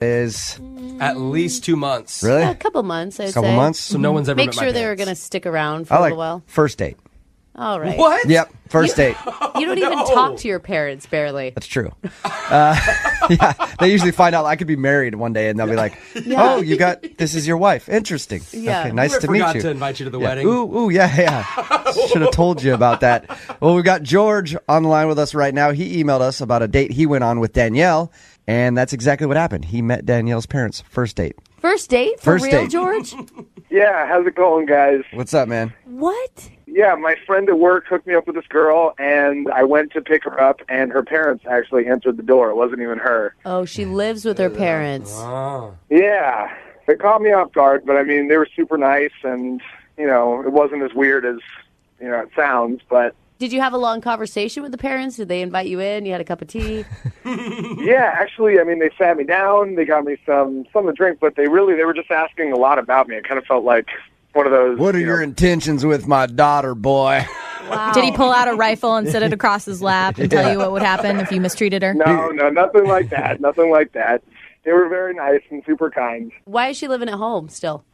is At least 2 months. really Yeah, a couple months, I'd say. couple months. So no one's ever Make met my sure they were parents. going to stick around for I a like little while. first date. All right. What? Yep, first date. You don't even talk to your parents, barely. That's true. Yeah, they usually find out I could be married one day, and they'll be like, "Oh, this is your wife. Interesting. Yeah. Okay, nice I to meet forgot you." to invite you to the Yeah. wedding. Ooh, yeah. Should have told you about that. Well, we've got George on the line with us right now. He emailed us about a date he went on with Danielle, and that's exactly what happened. He met Danielle's parents. First date. First date? For First real, date. George? Yeah, how's it going, guys? What's up, man? What? Yeah, my friend at work hooked me up with this girl, and I went to pick her up, and her parents actually answered the door. It wasn't even her. Oh, she lives with her parents. Oh. Yeah, it caught me off guard, but I mean, they were super nice, and, you know, it wasn't as weird as, you know, it sounds, but... Did you have a long conversation with the parents? Did they invite you in? You had a cup of tea? Yeah, actually, I mean, they sat me down, they got me some to drink, but they were just asking a lot about me. It kind of felt like one of those... What are your intentions with my daughter, boy? Wow. Did he pull out a rifle and sit it across his lap and tell you what would happen if you mistreated her? No, nothing like that. Nothing like that. They were very nice and super kind. Why is she living at home still?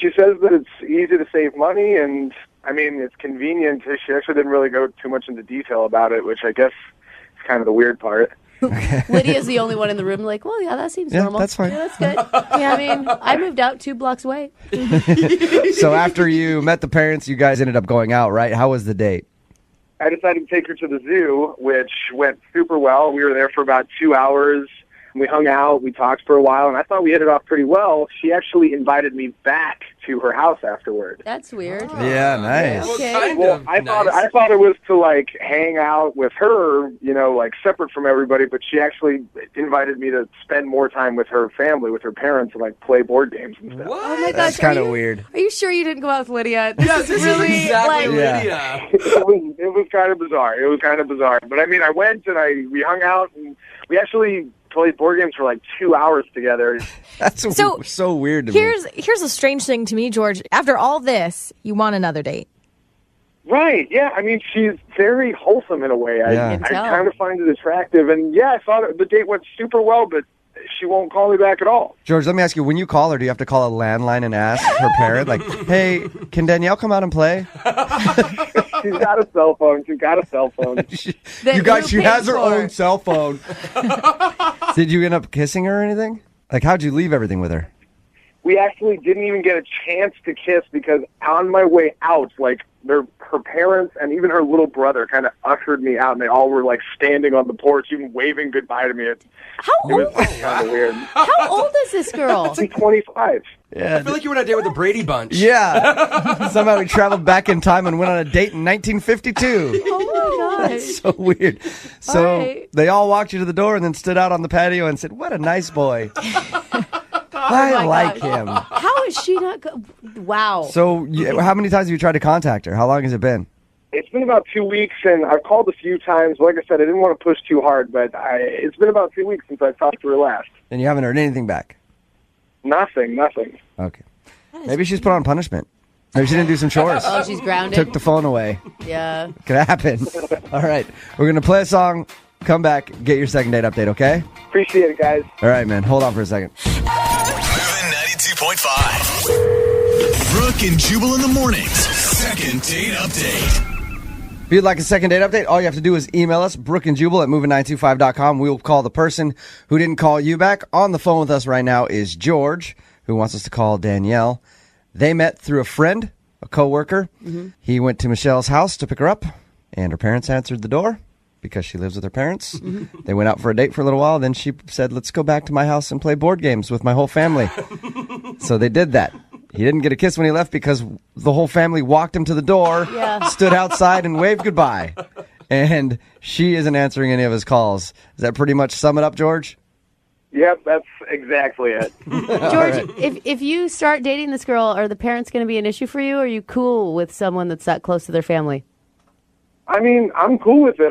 She says that it's easy to save money, and, I mean, it's convenient. She actually didn't really go too much into detail about it, which I guess is kind of the weird part. Lydia's the only one in the room like, well, yeah, that seems normal. That's fine. Yeah, that's good. Yeah, I mean, I moved out 2 blocks away. So after you met the parents, you guys ended up going out, right? How was the date? I decided to take her to the zoo, which went super well. We were there for about 2 hours. We hung out, we talked for a while, and I thought we hit it off pretty well. She actually invited me back to her house afterward. That's weird. Yeah, nice. Well, Okay. kind Well, of I nice. thought it was to, like, hang out with her, you know, like, separate from everybody, but she actually invited me to spend more time with her family, with her parents, and, like, play board games and stuff. What? Oh my That's gosh, are kind of you- weird. Are you sure you didn't go out with Lydia? Yeah, this is really exactly like Yeah. Lydia. It was kind of bizarre. It was kind of bizarre. But, I mean, I went and we hung out, and we actually played board games for, like, 2 hours together. That's so weird to me. Here's a strange thing to me, George. After all this, you want another date. Right, yeah. I mean, she's very wholesome in a way. Yeah. I You can tell. kind of find it attractive. And, yeah, I thought the date went super well, but she won't call me back at all. George, let me ask you, when you call her, do you have to call a landline and ask her parent, like, hey, can Danielle come out and play? She's got a cell phone. You guys, she who has paid her for? own cell phone. Did you end up kissing her or anything? Like, how'd you leave everything with her? We actually didn't even get a chance to kiss because on my way out, like, her parents and even her little brother kind of ushered me out, and they all were, like, standing on the porch, even waving goodbye to me. It How was old? kind of weird. How old is this girl? She's 25. Yeah. I feel like you were on a date with the Brady Bunch. Yeah. Somehow we traveled back in time and went on a date in 1952. Oh my gosh. So weird. So All right. they all walked you to the door and then stood out on the patio and said, what a nice boy. I my like gosh. him. How is she not? Wow. So how many times have you tried to contact her? How long has it been? It's been about 2 weeks, and I've called a few times. Like I said, I didn't want to push too hard, but it's been about 2 weeks since I talked to her last. And you haven't heard anything back? Nothing. Okay. Maybe she's put on punishment. Maybe she didn't do some chores. Oh, she's grounded. Took the phone away. Yeah. Could happen. All right. We're going to play a song, come back, get your second date update, okay? Appreciate it, guys. All right, man. Hold on for a second. Moving 92.5. Brooke and Jubal in the mornings. Second date update. If you'd like a second date update, all you have to do is email us, brookeandjubal@moving925.com. We'll call the person who didn't call you back. On the phone with us right now is George, who wants us to call Danielle. They met through a friend, a coworker. He went to Michelle's house to pick her up, and her parents answered the door because she lives with her parents. They went out for a date for a little while. Then she said, let's go back to my house and play board games with my whole family. So they did that. He didn't get a kiss when he left because the whole family walked him to the door, stood outside, and waved goodbye. And she isn't answering any of his calls. Does that pretty much sum it up, George? Yep, that's exactly it. George, if you start dating this girl, are the parents going to be an issue for you? Or are you cool with someone that's that close to their family? I mean, I'm cool with it.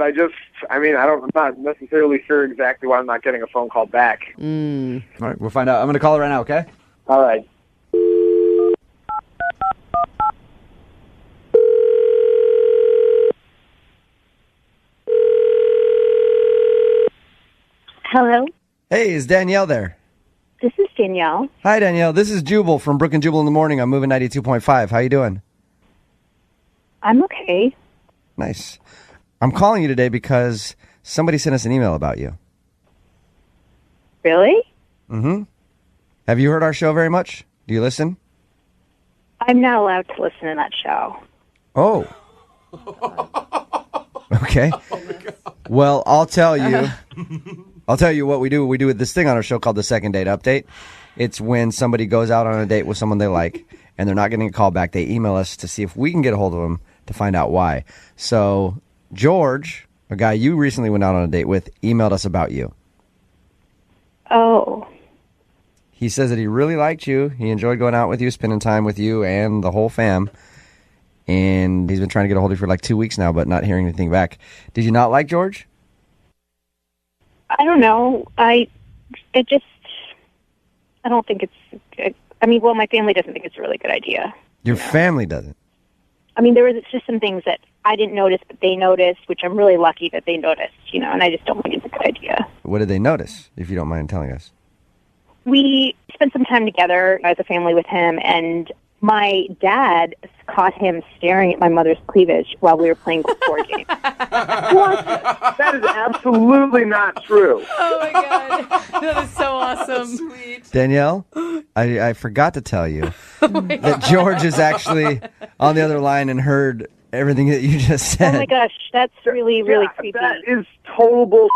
I'm not necessarily sure exactly why I'm not getting a phone call back. All right, we'll find out. I'm going to call her right now, okay? All right. Hello? Hey, is Danielle there? This is Danielle. Hi, Danielle. This is Jubal from Brooke and Jubal in the Morning. I'm moving 92.5. How you doing? I'm okay. Nice. I'm calling you today because somebody sent us an email about you. Really? Mm-hmm. Have you heard our show very much? Do you listen? I'm not allowed to listen to that show. Oh. Okay. Well, I'll tell you what we do. We do this thing on our show called the Second Date Update. It's when somebody goes out on a date with someone they like, and they're not getting a call back. They email us to see if we can get a hold of them to find out why. So George, a guy you recently went out on a date with, emailed us about you. Oh. He says that he really liked you. He enjoyed going out with you, spending time with you and the whole fam. And he's been trying to get a hold of you for like 2 weeks now, but not hearing anything back. Did you not like George? I don't know. I don't think it's, my family doesn't think it's a really good idea. Your family doesn't? I mean, there was just some things that I didn't notice, but they noticed, which I'm really lucky that they noticed, and I just don't think it's a good idea. What did they notice, if you don't mind telling us? We spent some time together as a family with him, and my dad caught him staring at my mother's cleavage while we were playing board games. What? That is absolutely not true. Oh, my God. That is so awesome. Sweet. Danielle, I forgot to tell you that George is actually on the other line and heard everything that you just said. Oh, my gosh. That's really, really creepy. That is total bull.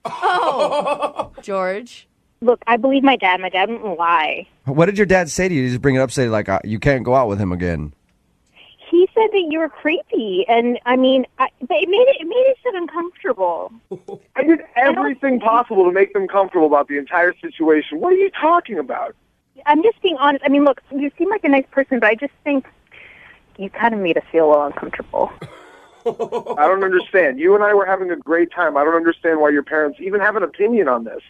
Oh, George. Look, I believe my dad. My dad wouldn't lie. What did your dad say to you? Did he just bring it up, say, like, you can't go out with him again? He said that you were creepy, and it made it so uncomfortable. I did everything possible to make them comfortable about the entire situation. What are you talking about? I'm just being honest. I mean, look, you seem like a nice person, but I just think you kind of made us feel a little uncomfortable. I don't understand. You and I were having a great time. I don't understand why your parents even have an opinion on this.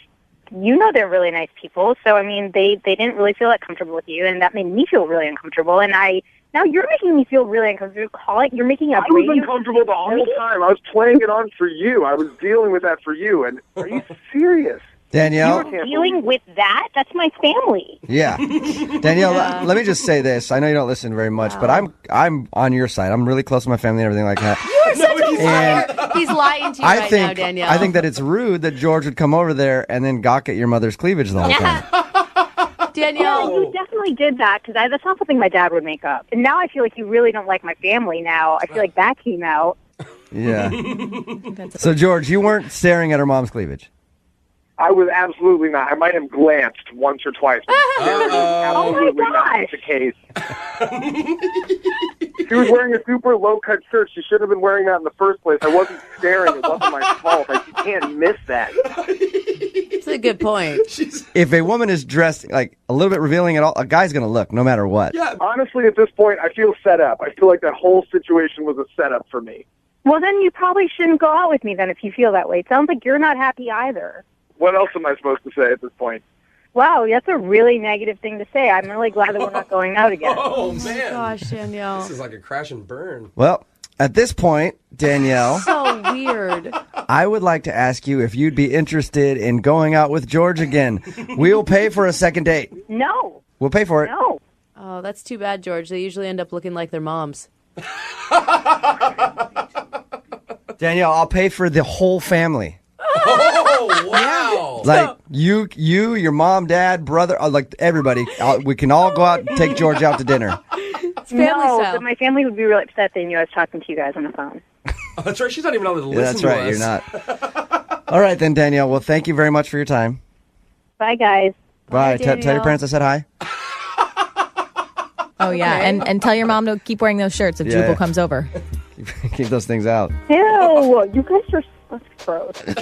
You know they're really nice people, so, they didn't really feel that comfortable with you, and that made me feel really uncomfortable, and now you're making me feel really uncomfortable. You're making a I was uncomfortable the whole time. I was playing it on for you. I was dealing with that for you, and are you serious? Danielle? You're dealing with that? That's my family. Yeah. Danielle, let me just say this. I know you don't listen very much, but I'm on your side. I'm really close to my family and everything like that. You're such a liar. He's lying to you right now, Danielle. I think that it's rude that George would come over there and then gawk at your mother's cleavage the whole time. Danielle. Yeah, you definitely did that, because that's not something my dad would make up. And now I feel like you really don't like my family now. I feel like that came out. Yeah. So, George, you weren't staring at her mom's cleavage? I was absolutely not. I might have glanced once or twice. Absolutely not the case. She was wearing a super low-cut shirt. She should have been wearing that in the first place. I wasn't staring. It wasn't my fault. You can't miss that. That's a good point. If a woman is dressed like a little bit revealing at all, a guy's going to look no matter what. Yeah. Honestly, at this point, I feel set up. I feel like that whole situation was a setup for me. Well, then you probably shouldn't go out with me then if you feel that way. It sounds like you're not happy either. What else am I supposed to say at this point? Wow, that's a really negative thing to say. I'm really glad that we're not going out again. Oh, man. Gosh, Danielle. This is like a crash and burn. Well, at this point, Danielle, So weird. I would like to ask you if you'd be interested in going out with George again. We'll pay for a second date. No. We'll pay for it. No. Oh, that's too bad, George. They usually end up looking like their moms. Danielle, I'll pay for the whole family. Oh, wow. Like you, your mom, dad, brother, like everybody. We can all go out and take George out to dinner. It's family No, style. but my family would be really upset they knew I was talking to you guys on the phone. Oh, that's right. She's not even on the listen Yeah, that's right. to us. You're not. All right, then, Danielle. Well, thank you very much for your time. Bye, guys. Bye. Bye, Tell your Danielle. parents I said hi. Oh, yeah. Okay. And tell your mom to keep wearing those shirts if Yeah. Jubal comes over. Keep those things out. Ew, you guys are so gross. Brooke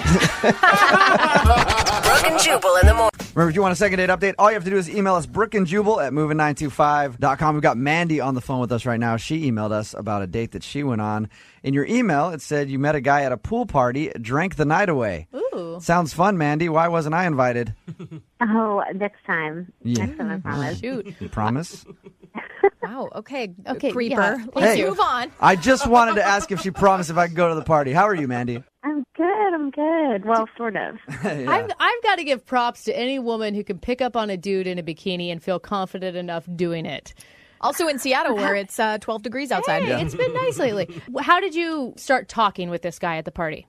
and Jubal in the morning. Remember, if you want a second date update, all you have to do is email us, brookandjubal@moving925.com. We've got Mandy on the phone with us right now. She emailed us about a date that she went on. In your email, it said you met a guy at a pool party, drank the night away. Ooh. Sounds fun, Mandy. Why wasn't I invited? Oh, next time. Yeah. Next time, I promise. Shoot. You promise? Wow. Okay. Okay, Creeper. yeah. Let's Hey. move on. I just wanted to ask if she promised if I could go to the party. How are you, Mandy? I'm Good, I'm good. Well, sort of. I've got to give props to any woman who can pick up on a dude in a bikini and feel confident enough doing it. Also in Seattle, where it's 12 degrees outside. Hey, it's been nice lately. How did you start talking with this guy at the party?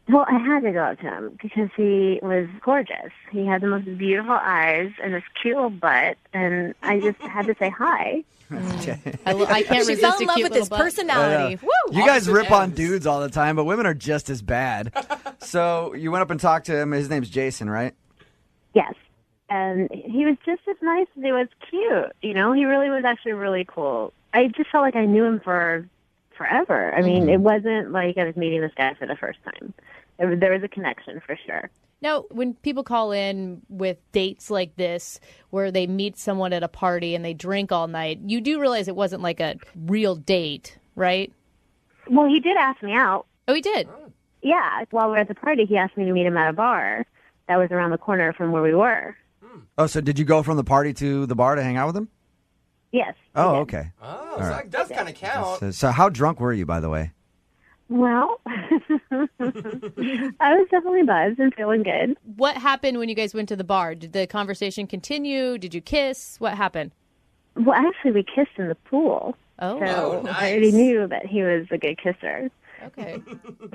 Well, I had to go up to him because he was gorgeous. He had the most beautiful eyes and this cute little butt, and I just had to say hi. I can't She resist fell a in love cute with his little butt. personality. Woo! You guys Opposite rip on ends. dudes all the time, but women are just as bad. So you went up and talked to him. His name's Jason, right? Yes. And he was just as nice as he was cute. You know, he really was actually really cool. I just felt like I knew him for forever. I mean, it wasn't like I was meeting this guy for the first time. There was a connection for sure. Now, when people call in with dates like this, where they meet someone at a party and they drink all night, you do realize it wasn't like a real date, right? Well, he did ask me out. Oh, he did? Yeah, while we were at the party, he asked me to meet him at a bar that was around the corner from where we were. Oh, so did you go from the party to the bar to hang out with him? Yes. Oh, I did. okay. Oh, so that does kind of count. So how drunk were you, by the way? Well, I was definitely buzzed and feeling good. What happened when you guys went to the bar? Did the conversation continue? Did you kiss? What happened? Well, actually, we kissed in the pool. Oh, So nice. I already knew that he was a good kisser. okay.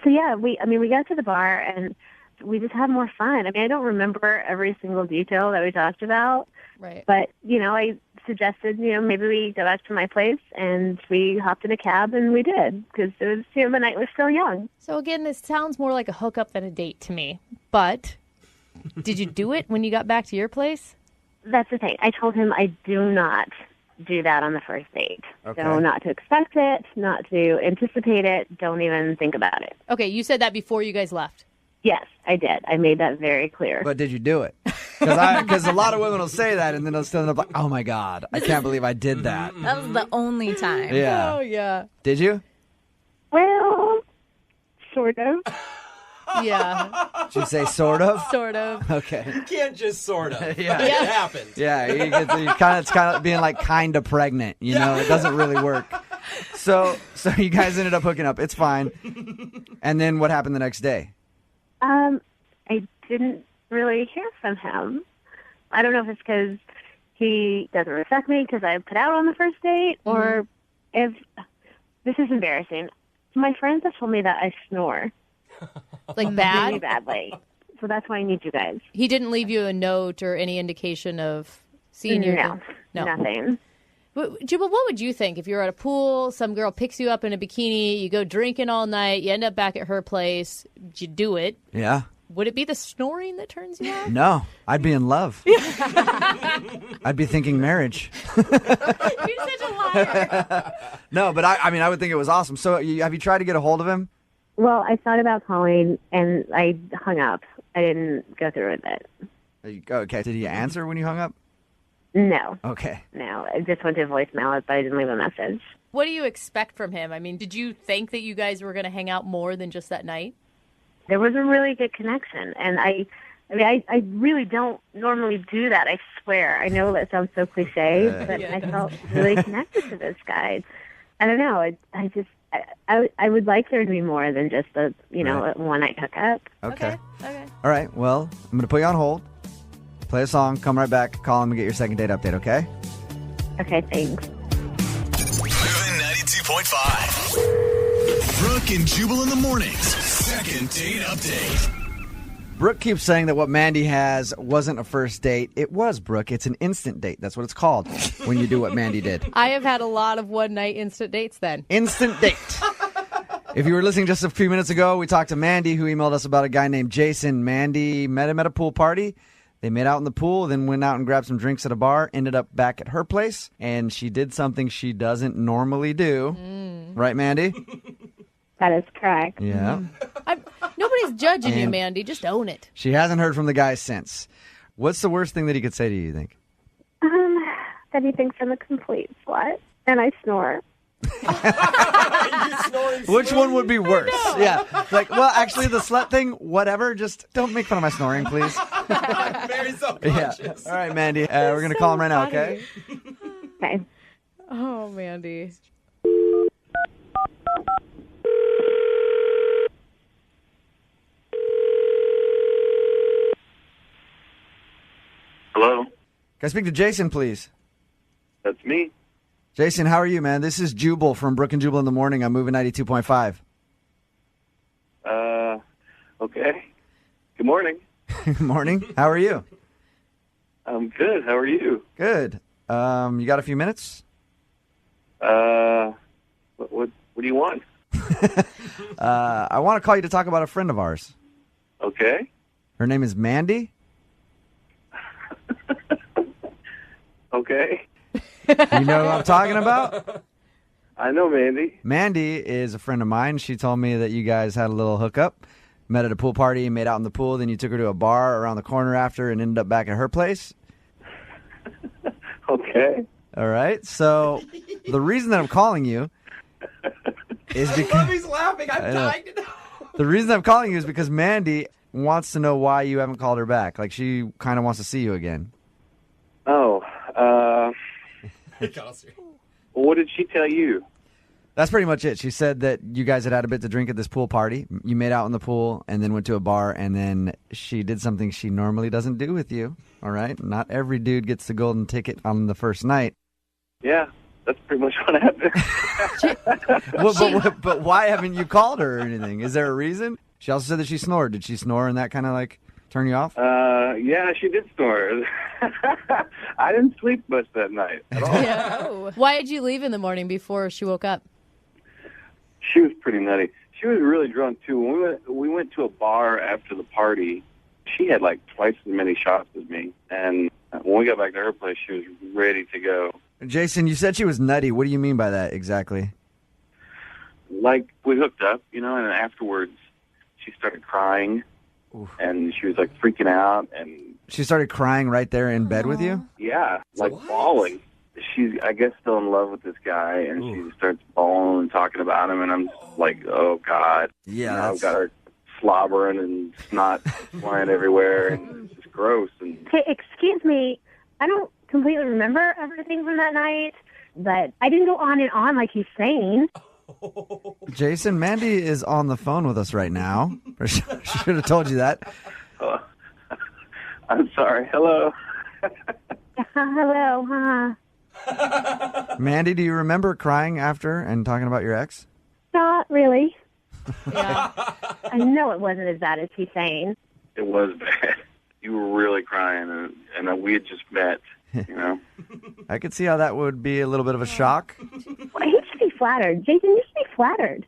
So yeah, we got to the bar and we just had more fun. I mean, I don't remember every single detail that we talked about, Right. but I suggested, maybe we go back to my place, and we hopped in a cab and we did because it was, the night was still young. So again, this sounds more like a hookup than a date to me. But did you do it when you got back to your place? That's the thing. I told him I do not do that on the first date. Okay. So not to expect it, not to anticipate it, don't even think about it. Okay, you said that before you guys left. Yes, I did. I made that very clear. But did you do it? Because a lot of women will say that, and then they'll still end up like, oh, my God, I can't believe I did that. That was the only time. Yeah. Oh, yeah. Did you? Well, sort of. Yeah, Did you say sort of? sort of. Okay. You can't just sort of. Yeah. It happened. Yeah, it's kind of being like kind of pregnant, It doesn't really work. So you guys ended up hooking up. It's fine. And then what happened the next day? I didn't really hear from him. I don't know if it's because he doesn't respect me because I put out on the first date, or if this is embarrassing. My friends have told me that I snore Like really bad? badly, so that's why I need you guys. He didn't leave you a note or any indication of seeing you? No, nothing. Jubal, what would you think if you were at a pool, some girl picks you up in a bikini, you go drinking all night, you end up back at her place, you do it. Yeah. Would it be the snoring that turns you off? No, I'd be in love. I'd be thinking marriage. You're such a liar. No, but I would think it was awesome. So have you tried to get a hold of him? Well, I thought about calling, and I hung up. I didn't go through with it. Okay. Did he answer when you hung up? No, Okay. no. I just went to voicemail, but I didn't leave a message. What do you expect from him? I mean, did you think that you guys were going to hang out more than just that night? There was a really good connection, and I really don't normally do that. I swear. I know that sounds so cliche, but I felt really connected to this guy. I don't know. I would like there to be more than just a Right. a one night hookup. Okay. Okay. All right. Well, I'm going to put you on hold. Play a song. Come right back. Call him and get your second date update, okay? Okay, thanks. Moving 92.5. Brooke and Jubal in the mornings. Second date update. Brooke keeps saying that what Mandy has wasn't a first date. It was, Brooke. It's an instant date. That's what it's called when you do what Mandy did. I have had a lot of one-night instant dates then. Instant date. If you were listening just a few minutes ago, we talked to Mandy, who emailed us about a guy named Jason. Mandy met him at a pool party. They met out in the pool, then went out and grabbed some drinks at a bar, ended up back at her place, and she did something she doesn't normally do. Right, Mandy? That is correct. Yeah. Nobody's judging you, And- Mandy. Just own it. She hasn't heard from the guy since. What's the worst thing that he could say to you, you think? That he thinks I'm a complete slut, and I snore. Which one would be worse? Yeah. Like, well, actually, the slut thing, whatever. Just don't make fun of my snoring, please. Very Yeah. self-conscious. All right, Mandy. We're going to call him right now, okay? Okay. Oh, Mandy. Hello? Can I speak to Jason, please? That's me. Jason, how are you, man? This is Jubal from Brooke and Jubal in the Morning. I'm moving 92.5. Okay. Good morning. Good morning. How are you? I'm good. How are you? Good. You got a few minutes? What do you want? I want to call you to talk about a friend of ours. Okay. Her name is Mandy. Okay. You know who I'm talking about? I know Mandy. Mandy is a friend of mine. She told me that you guys had a little hookup, met at a pool party, made out in the pool, then you took her to a bar around the corner after and ended up back at her place. Okay. All right. So the reason that I'm calling you is because He's laughing. I'm dying to know. the reason I'm calling you is because Mandy wants to know why you haven't called her back. Like, she kind of wants to see you again. Oh, what did she tell you? That's pretty much it. She said that you guys had a bit to drink at this pool party. You made out in the pool and then went to a bar, and then she did something she normally doesn't do with you. All right? Not every dude gets the golden ticket on the first night. Yeah, that's pretty much what happened. But why haven't you called her or anything? Is there a reason? She also said that she snored. Did she snore and that kind of like turn you off? Yeah, she did snore. I didn't sleep much that night at all. Yeah. Why did you leave in the morning before she woke up? She was pretty nutty. She was really drunk, too. When we went to a bar after the party, she had like twice as many shots as me. And when we got back to her place, she was ready to go. Jason, you said she was nutty. What do you mean by that exactly? Like, we hooked up, and afterwards she started crying. Oof. And she was like freaking out. And she started crying right there in bed with you? Yeah, like bawling. She's, I guess, still in love with this guy, and she just starts bawling and talking about him, and I'm just like, oh, God. Yeah. I've got her slobbering and snot flying everywhere, and it's just gross. And Okay, excuse me. I don't completely remember everything from that night, but I didn't go on and on like he's saying. Jason, Mandy is on the phone with us right now. I should have told you that. I'm sorry. Hello. Hello. Mandy, do you remember crying after and talking about your ex? Not really. Yeah. I know it wasn't as bad as he's saying. It was bad. You were really crying, and we had just met, I could see how that would be a little bit of a shock. Well, he should be flattered. Jason, you should be flattered.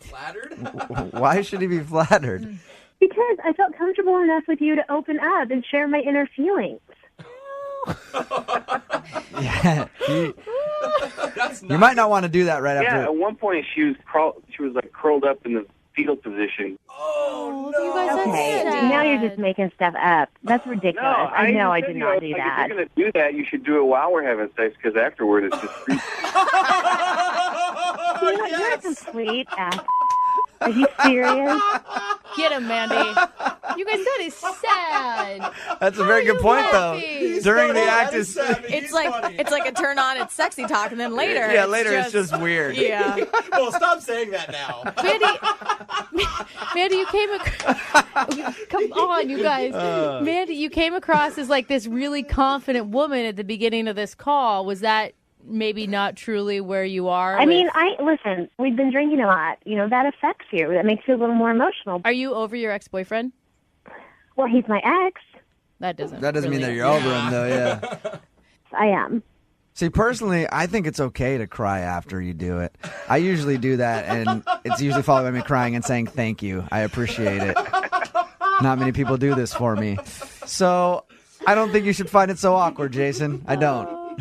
Flattered? Why should he be flattered? Because I felt comfortable enough with you to open up and share my inner feelings. Yeah, you might not want to do that right after. Yeah, at one point she was like curled up in the fetal position. Oh, no. You guys Okay, now you're just making stuff up. That's ridiculous. No, I know I did not do that. If you're going to do that, you should do it while we're having sex, because afterward it's just creepy. You're a complete ass. Are you serious? Get him, Mandy. You guys said he's sad. That's a very good point, though. During the act, It's like a turn on, it's sexy talk, and then later. Yeah, later it's just weird. Yeah. Well, stop saying that now. Mandy, you came across. Come on, you guys. Mandy, you came across as like this really confident woman at the beginning of this call. Was that maybe not truly where you are? I mean, listen, we've been drinking a lot. That affects you. That makes you a little more emotional. Are you over your ex-boyfriend? Well, he's my ex. That doesn't mean really that you're over him, though, yeah. I am. See, personally, I think it's okay to cry after you do it. I usually do that, and it's usually followed by me crying and saying thank you. I appreciate it. Not many people do this for me. So I don't think you should find it so awkward, Jason. I don't.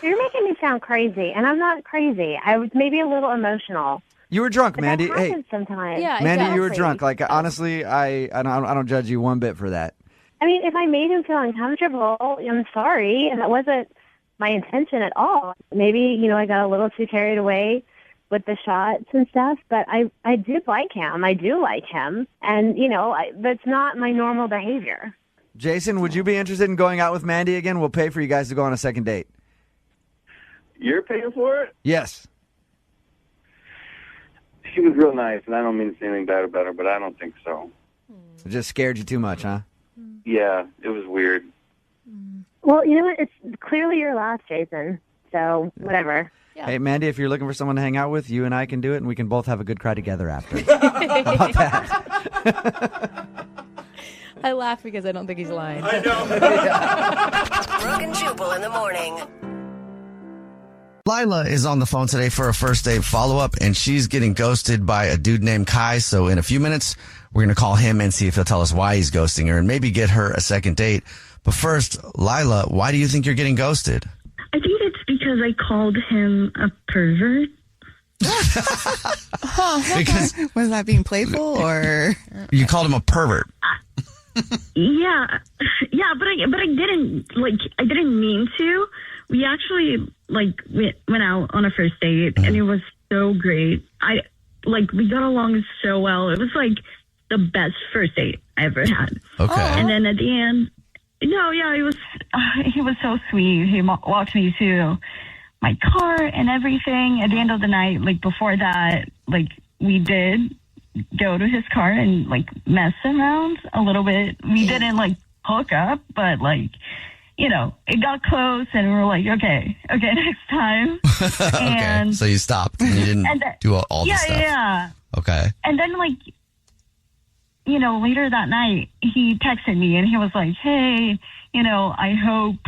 You're making me sound crazy, and I'm not crazy. I was maybe a little emotional. You were drunk, But Mandy. that Hey, happens sometimes. Yeah, Mandy, you were Exactly. drunk. Like, honestly, I don't judge you one bit for that. I mean, if I made him feel uncomfortable, I'm sorry, and that wasn't my intention at all. Maybe, I got a little too carried away with the shots and stuff, but I did like him. I do like him, and, that's not my normal behavior. Jason, would you be interested in going out with Mandy again? We'll pay for you guys to go on a second date. You're paying for it? Yes. She was real nice, and I don't mean to say anything bad about her, but I don't think so. It just scared you too much, huh? Yeah, it was weird. Well, you know what? It's clearly your loss, Jason. So, whatever. Yeah. Hey, Mandy, if you're looking for someone to hang out with, you and I can do it, and we can both have a good cry together after. How about that? I laugh because I don't think he's lying. I know. Brooke and Jubal in the morning. Lila is on the phone today for a first date follow-up, and she's getting ghosted by a dude named Kai. So in a few minutes, we're going to call him and see if he'll tell us why he's ghosting her and maybe get her a second date. But first, Lila, why do you think you're getting ghosted? I think it's because I called him a pervert. Because Was that being playful or? you called him a pervert. Yeah, but I didn't mean to. We actually went out on a first date, and it was so great. We got along so well. It was like the best first date I ever had. Okay. And then at the end, he was so sweet. He walked me to my car and everything. At the end of the night, before that, we did go to his car and mess around a little bit. We didn't hook up, but it got close, and we were like, okay, next time. Okay, so you stopped and you didn't do all this stuff. Yeah. Okay. And then later that night, he texted me and he was like, hey, I hope,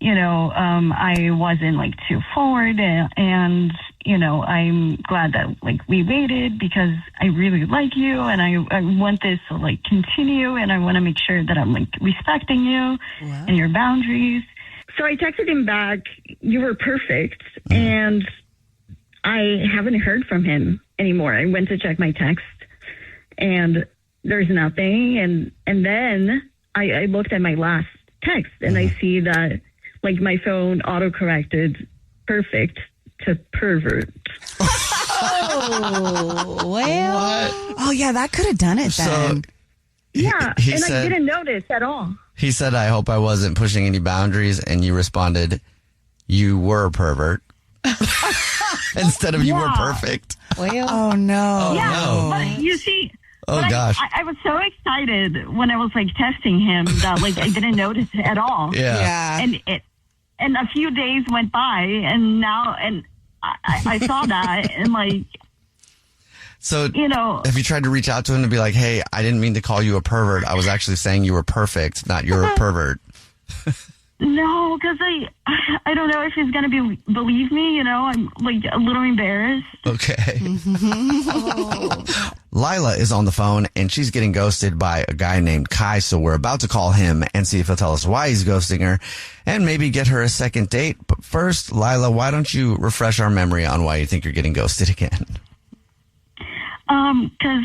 I wasn't too forward, and I'm glad that we waited because I really like you, and I want this to continue, and I want to make sure that I'm respecting you and your boundaries. So I texted him back, you were perfect, and I haven't heard from him anymore. I went to check my text, and there's nothing, and then I looked at my last text, and I see that my phone auto-corrected perfect to pervert. Oh, well. Oh, yeah, that could have done it then. Yeah, he and said, I didn't notice at all. He said, I hope I wasn't pushing any boundaries, and you responded, you were a pervert. Instead of you were perfect. Well, oh, no. Yeah, no. But you see... Oh, gosh. I was so excited when I was texting him that I didn't notice it at all. Yeah. And a few days went by, and now I saw that, and So, have you tried to reach out to him to be like, hey, I didn't mean to call you a pervert. I was actually saying you were perfect, not you're a pervert. No, because I don't know if he's going to believe me. I'm a little embarrassed. Okay. Lila is on the phone, and she's getting ghosted by a guy named Kai. So we're about to call him and see if he'll tell us why he's ghosting her and maybe get her a second date. But first, Lila, why don't you refresh our memory on why you think you're getting ghosted again? Because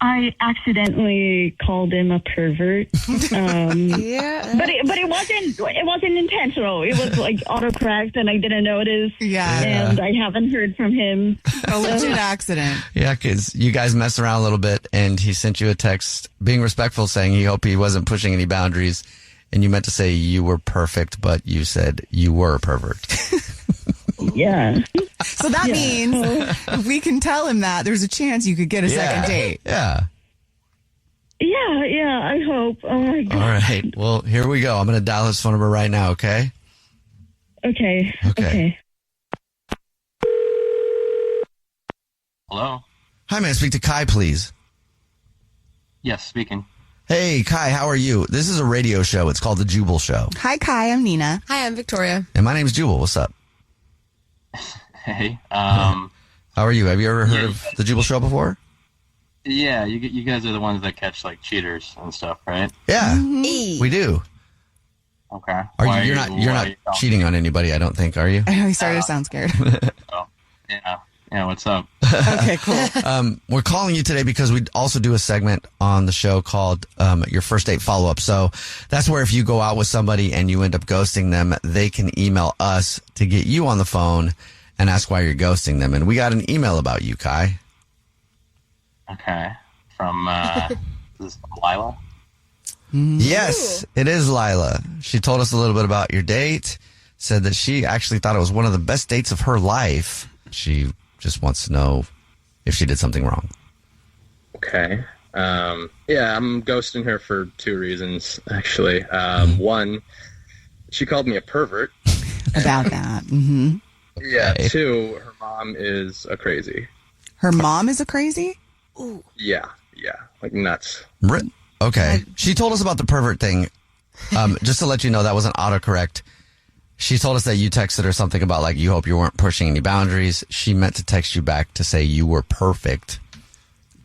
I accidentally called him a pervert. Yeah. But it wasn't intentional. It was autocorrect, and I didn't notice. Yeah. And I haven't heard from him. A legit accident. Yeah, because you guys messed around a little bit, and he sent you a text being respectful, saying he hoped he wasn't pushing any boundaries, and you meant to say you were perfect, but you said you were a pervert. Yeah. So that means if we can tell him that, there's a chance you could get a second date. Yeah. Yeah, I hope. Oh, my God. All right. Well, here we go. I'm going to dial his phone number right now, okay? Okay. Hello? Hi, may I speak to Kai, please? Yes, speaking. Hey, Kai, how are you? This is a radio show. It's called The Jubal Show. Hi, Kai. I'm Nina. Hi, I'm Victoria. And my name's Jubal. What's up? Hey. How are you? Have you ever heard of The Jubal Show before? Yeah, you guys are the ones that catch cheaters and stuff, right? Yeah, we do. Okay. You're not cheating on anybody, I don't think, are you? I know he started to sound scared. Yeah, what's up? Okay, cool. We're calling you today because we also do a segment on the show called Your First Date Follow-Up. So that's where if you go out with somebody and you end up ghosting them, they can email us to get you on the phone and ask why you're ghosting them. And we got an email about you, Kai. Okay. From, is this Lila? Yes, it is Lila. She told us a little bit about your date, said that she actually thought it was one of the best dates of her life. She just wants to know if she did something wrong. Okay. Yeah, I'm ghosting her for 2 reasons, actually. One, she called me a pervert. About that. Mm-hmm. Yeah. 2, her mom is a crazy. Her mom is a crazy? Ooh. Yeah, like nuts. Okay. She told us about the pervert thing. Just to let you know, that wasn't autocorrect. She told us that you texted her something about, like, you hope you weren't pushing any boundaries. She meant to text you back to say you were perfect.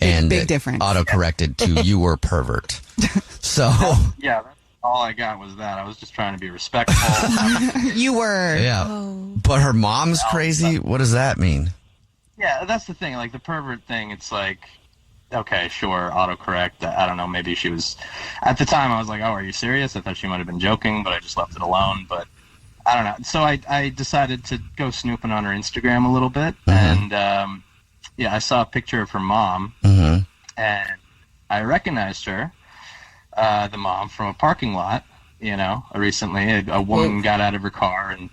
And big difference. Autocorrected to you were pervert. So. Yeah, that's all I got was that. I was just trying to be respectful. You were. Yeah. Oh. But her mom's crazy? What does that mean? Yeah, that's the thing. Like, the pervert thing, it's like, okay, sure, autocorrect. I don't know, maybe she was... At the time, I was like, oh, are you serious? I thought she might have been joking, but I just left it alone. But I don't know. So I decided to go snooping on her Instagram a little bit. And, I saw a picture of her mom. And I recognized her, the mom, from a parking lot, recently. A woman got out of her car and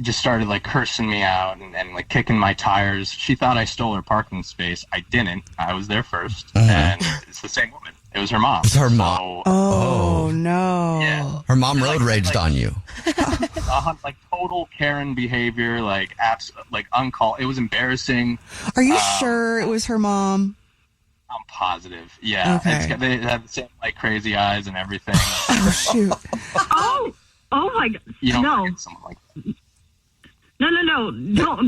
just started, like, cursing me out and like, kicking my tires. She thought I stole her parking space. I didn't. I was there first. And it's the same woman. It was her mom. It's her mom. Oh, no. Yeah. Her mom road raged on you. Like, total Karen behavior, like, uncalled. It was embarrassing. Are you sure it was her mom? I'm positive. Yeah. Okay. They have the same, like, crazy eyes and everything. Oh, shoot. Oh my God. You don't No. forget someone like that. No.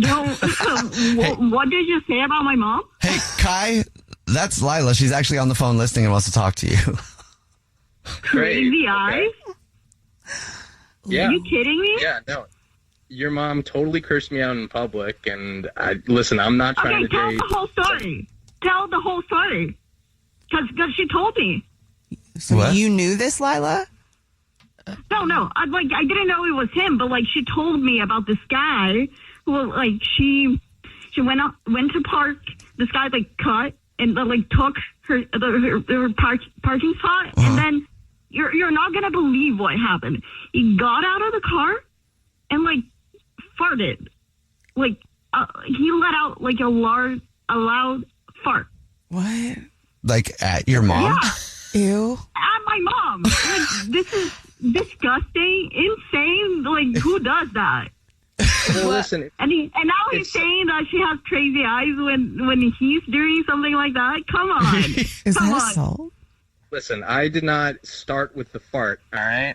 Don't. What did you say about my mom? Hey, Kai, that's Lila. She's actually on the phone listening and wants to talk to you. Crazy eyes? Yeah. Are you kidding me? Yeah, no. Your mom totally cursed me out in public, and listen, I'm not trying to tell date. the whole story. Tell the whole story. Because she told me. So What? you knew this, Lila? No. I didn't know it was him, but, like, she told me about this guy who, like, she went to park. This guy, like, cut and, like, took her parking spot, and then you're not gonna believe what happened. He got out of the car and, like, farted. Like, he let out, like, a loud fart. What? Like, at your mom? Yeah. Ew. At my mom. Like, this is disgusting, insane. Like, who does that? Well, listen. And now he's saying that she has crazy eyes when he's doing something like that. Come on. Is Come that on. assault? Listen, I did not start with the fart, all right?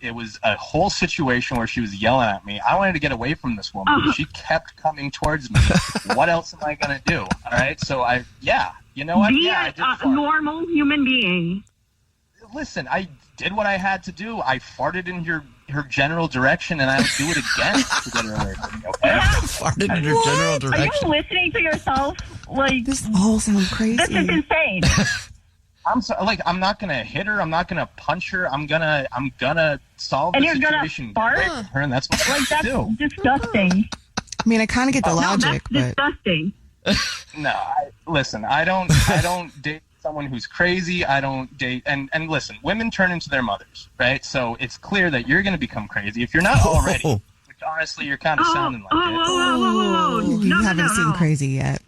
It was a whole situation where she was yelling at me. I wanted to get away from this woman, but she kept coming towards me. What else am I going to do, all right? So, you know what? Be I did a fart. normal human being. Listen, I did what I had to do. I farted in her general direction, and I would do it again to get her away from me, okay? Farted in your general Are direction. you listening to yourself? Like, This all sounds crazy. this is insane. I'm not gonna hit her. I'm not gonna punch her. I'm gonna solve And the you're gonna situation fart? away from her, and that's what Like, I that's do. disgusting. I mean, I kind of get the No, logic, that's but disgusting. No, listen. I don't date someone who's crazy. I don't date and listen. Women turn into their mothers, right? So it's clear that you're gonna become crazy if you're not already. Which honestly, you're kind of sounding like it. Whoa. you No, haven't seen crazy yet.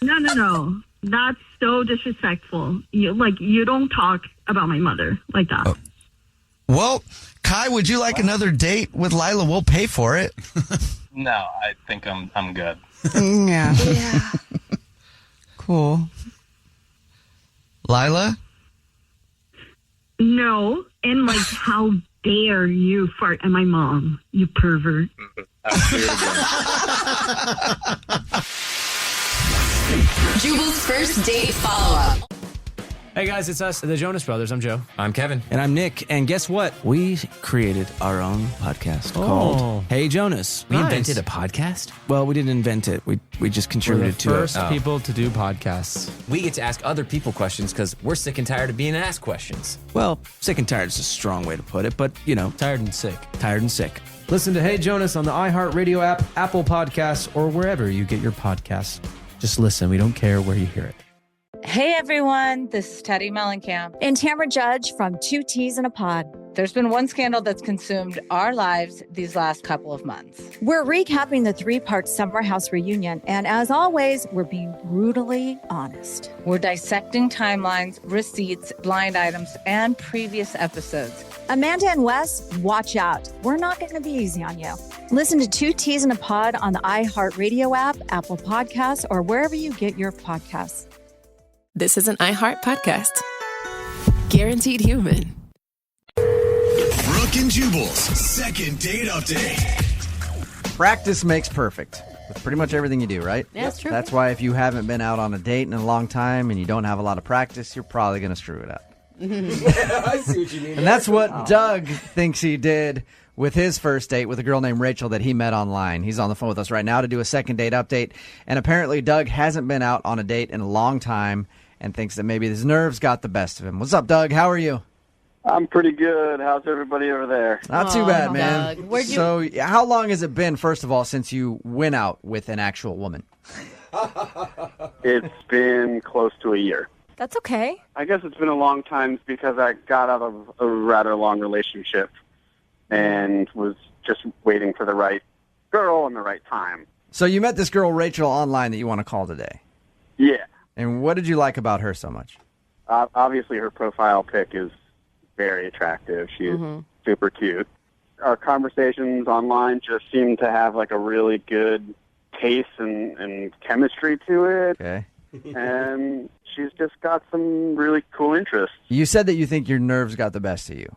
No. That's so disrespectful. You don't talk about my mother like that. Well, Kai, would you like another date with Lila? We'll pay for it. No, I think I'm good. Yeah. Yeah. Cool. Lila? No, and like, how dare you fart at my mom, you pervert. Jubal's first date follow-up. Hey guys, it's us, the Jonas Brothers. I'm Joe. I'm Kevin. And I'm Nick. And guess what? We created our own podcast called Hey Jonas. We invented a podcast? Well, we didn't invent it. We just contributed to it. We're the first people to do podcasts. We get to ask other people questions because we're sick and tired of being asked questions. Well, sick and tired is a strong way to put it, but, tired and sick. Tired and sick. Listen to Hey Jonas on the iHeartRadio app, Apple Podcasts, or wherever you get your podcasts. Just listen. We don't care where you hear it. Hey everyone, this is Teddy Mellencamp. And Tamara Judge from Two Teas in a Pod. There's been one scandal that's consumed our lives these last couple of months. We're recapping the 3-part Summer House reunion, and as always, we're being brutally honest. We're dissecting timelines, receipts, blind items, and previous episodes. Amanda and Wes, watch out. We're not going to be easy on you. Listen to Two Teas in a Pod on the iHeartRadio app, Apple Podcasts, or wherever you get your podcasts. This is an iHeart podcast. Guaranteed human. Brooke and Jubal's second date update. Practice makes perfect with pretty much everything you do, right? Yeah, that's true. That's why if you haven't been out on a date in a long time and you don't have a lot of practice, you're probably going to screw it up. I see what you mean. And that's what Doug thinks he did with his first date with a girl named Rachel that he met online. He's on the phone with us right now to do a second date update. And apparently Doug hasn't been out on a date in a long time and thinks that maybe his nerves got the best of him. What's up, Doug? How are you? I'm pretty good. How's everybody over there? Not too bad, man. Doug. Where'd you- So how long has it been, first of all, since you went out with an actual woman? It's been close to a year. That's okay. I guess it's been a long time because I got out of a rather long relationship and was just waiting for the right girl and the right time. So you met this girl, Rachel, online that you want to call today. Yeah. And what did you like about her so much? Obviously, her profile pic is very attractive. She's super cute. Our conversations online just seem to have like a really good taste and chemistry to it. Okay. And she's just got some really cool interests. You said that you think your nerves got the best of you.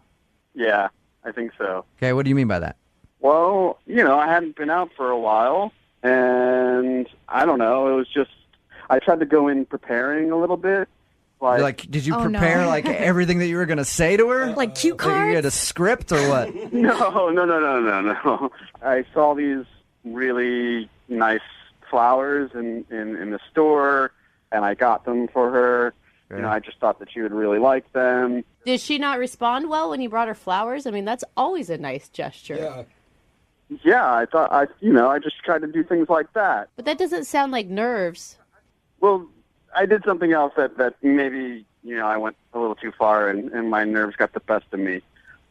Yeah, I think so. Okay, what do you mean by that? Well, I hadn't been out for a while, and I don't know. It was just I tried to go in preparing a little bit. Did you prepare like everything that you were going to say to her? Like cue Like you cards? had a script or what? No. I saw these really nice flowers in the store, and I got them for her. Okay. I just thought that she would really like them. Did she not respond well when you brought her flowers? I mean, that's always a nice gesture. Yeah, I thought I just tried to do things like that. But that doesn't sound like nerves. Well, I did something else that maybe, I went a little too far and my nerves got the best of me.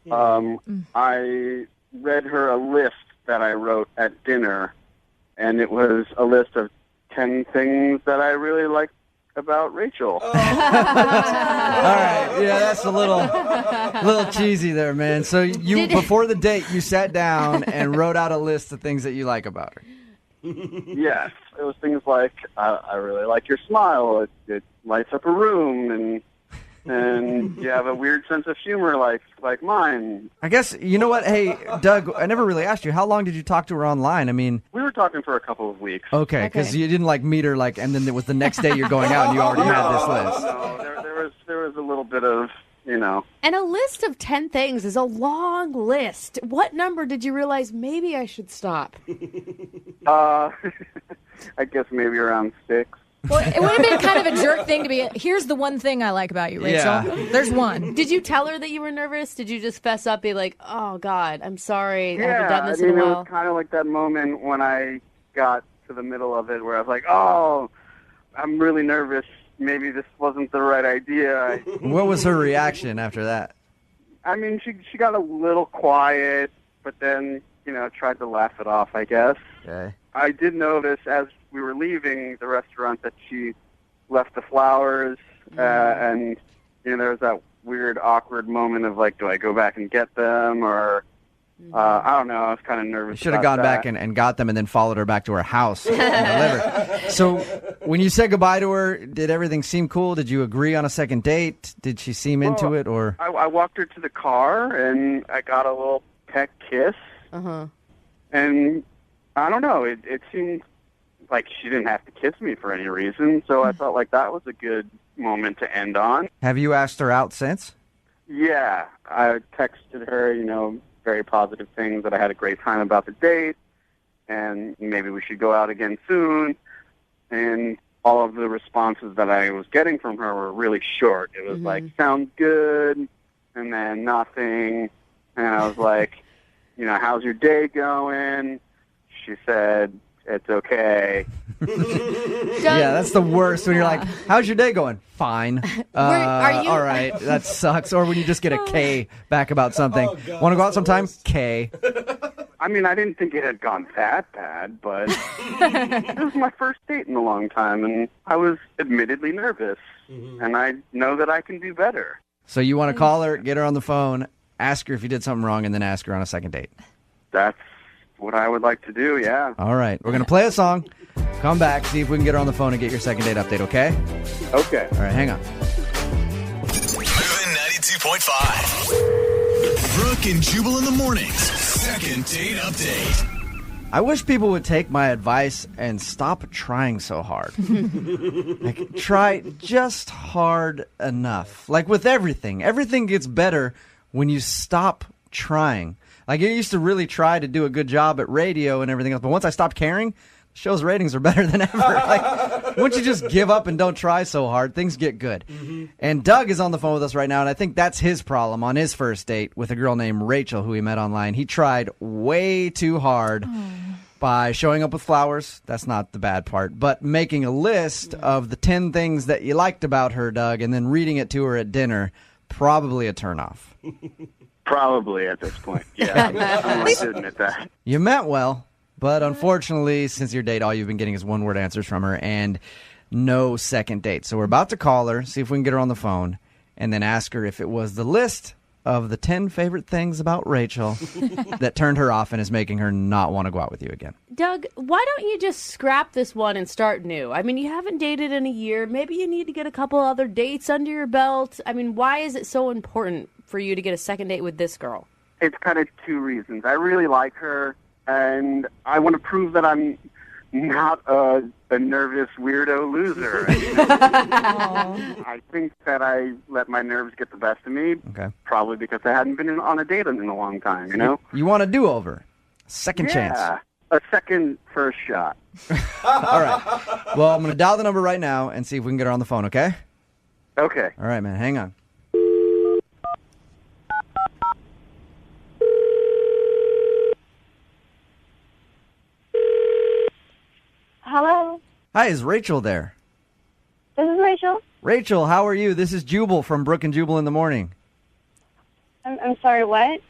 I read her a list that I wrote at dinner, and it was a list of 10 things that I really liked about Rachel. All right, yeah, that's a little cheesy there, man. So before the date, you sat down and wrote out a list of things that you like about her. Yes, it was things like I really like your smile. It lights up a room, and you have a weird sense of humor like mine. I guess, you know what? Hey, Doug, I never really asked you, how long did you talk to her online? I mean, We were talking for a couple of weeks. okay, because you didn't meet her and then it was the next day you're going out and you already had this list. No, there was a little bit of, And a list of 10 things is a long list. What number did you realize maybe I should stop? I guess maybe around 6. Well, it would have been kind of a jerk thing to be, here's the one thing I like about you, Rachel. Yeah. There's one. Did you tell her that you were nervous? Did you just fess up, be like, oh, God, I'm sorry. I haven't done this in a it while? was kind of like that moment when I got to the middle of it where I was like, oh, I'm really nervous. Maybe this wasn't the right idea. What was her reaction after that? I mean, she got a little quiet, but then, tried to laugh it off, I guess. Okay. I did notice as we were leaving the restaurant that she left the flowers, and, there was that weird, awkward moment of, like, do I go back and get them, or... I don't know. I was kind of nervous. You should have gone back and got them and then followed her back to her house and delivered. So when you said goodbye to her, did everything seem cool? Did you agree on a second date? Did she seem into it? Or I walked her to the car, and I got a little peck kiss. And I don't know. It seemed like she didn't have to kiss me for any reason, so I felt like that was a good moment to end on. have you asked her out since? Yeah. I texted her, very positive things, that I had a great time about the date, and maybe we should go out again soon. And all of the responses that I was getting from her were really short. It was like, sounds good, and then nothing. And I was like, how's your day going? She said, it's okay. Yeah, that's the worst when you're like, how's your day going? Fine. Are you- All right, that sucks. Or when you just get a K back about something. Want to go out sometime? K. I mean, I didn't think it had gone that bad, but it was my first date in a long time, and I was admittedly nervous, and I know that I can do better. So you want to call her, get her on the phone, ask her if you did something wrong, and then ask her on a second date. That's what I would like to do, yeah. All right, we're going to play a song, come back, see if we can get her on the phone and get your second date update, okay? Okay. All right, hang on. Moving 92.5. Brooke and Jubal in the mornings. Second date update. I wish people would take my advice and stop trying so hard. Like, try just hard enough. Like with everything. Everything gets better when you stop trying. Like, I used to really try to do a good job at radio and everything else, but once I stopped caring, show's ratings are better than ever. Like, once you just give up and don't try so hard, things get good. And Doug is on the phone with us right now, and I think that's his problem on his first date with a girl named Rachel who he met online. He tried way too hard by showing up with flowers. That's not the bad part. But making a list of the 10 things that you liked about her, Doug, and then reading it to her at dinner, probably a turnoff. Probably at this point, yeah. I'm like to admit that. You meant well. But unfortunately, since your date, all you've been getting is one-word answers from her and no second date. So we're about to call her, see if we can get her on the phone, and then ask her if it was the list of the 10 favorite things about Rachel that turned her off and is making her not want to go out with you again. Doug, why don't you just scrap this one and start new? I mean, you haven't dated in a year. Maybe you need to get a couple other dates under your belt. I mean, why is it so important for you to get a second date with this girl? It's kind of two reasons. I really like her, and I want to prove that I'm not a nervous weirdo loser. I think that I let my nerves get the best of me, probably because I hadn't been on a date in a long time, you know? You want a do-over, second chance. A second first shot. All right. Well, I'm going to dial the number right now and see if we can get her on the phone, okay? Okay. All right, man. Hang on. Hello, Hi, is Rachel there? this is Rachel. Rachel, how are you? This is Jubal from Brooke and Jubal in the morning. I'm sorry, what?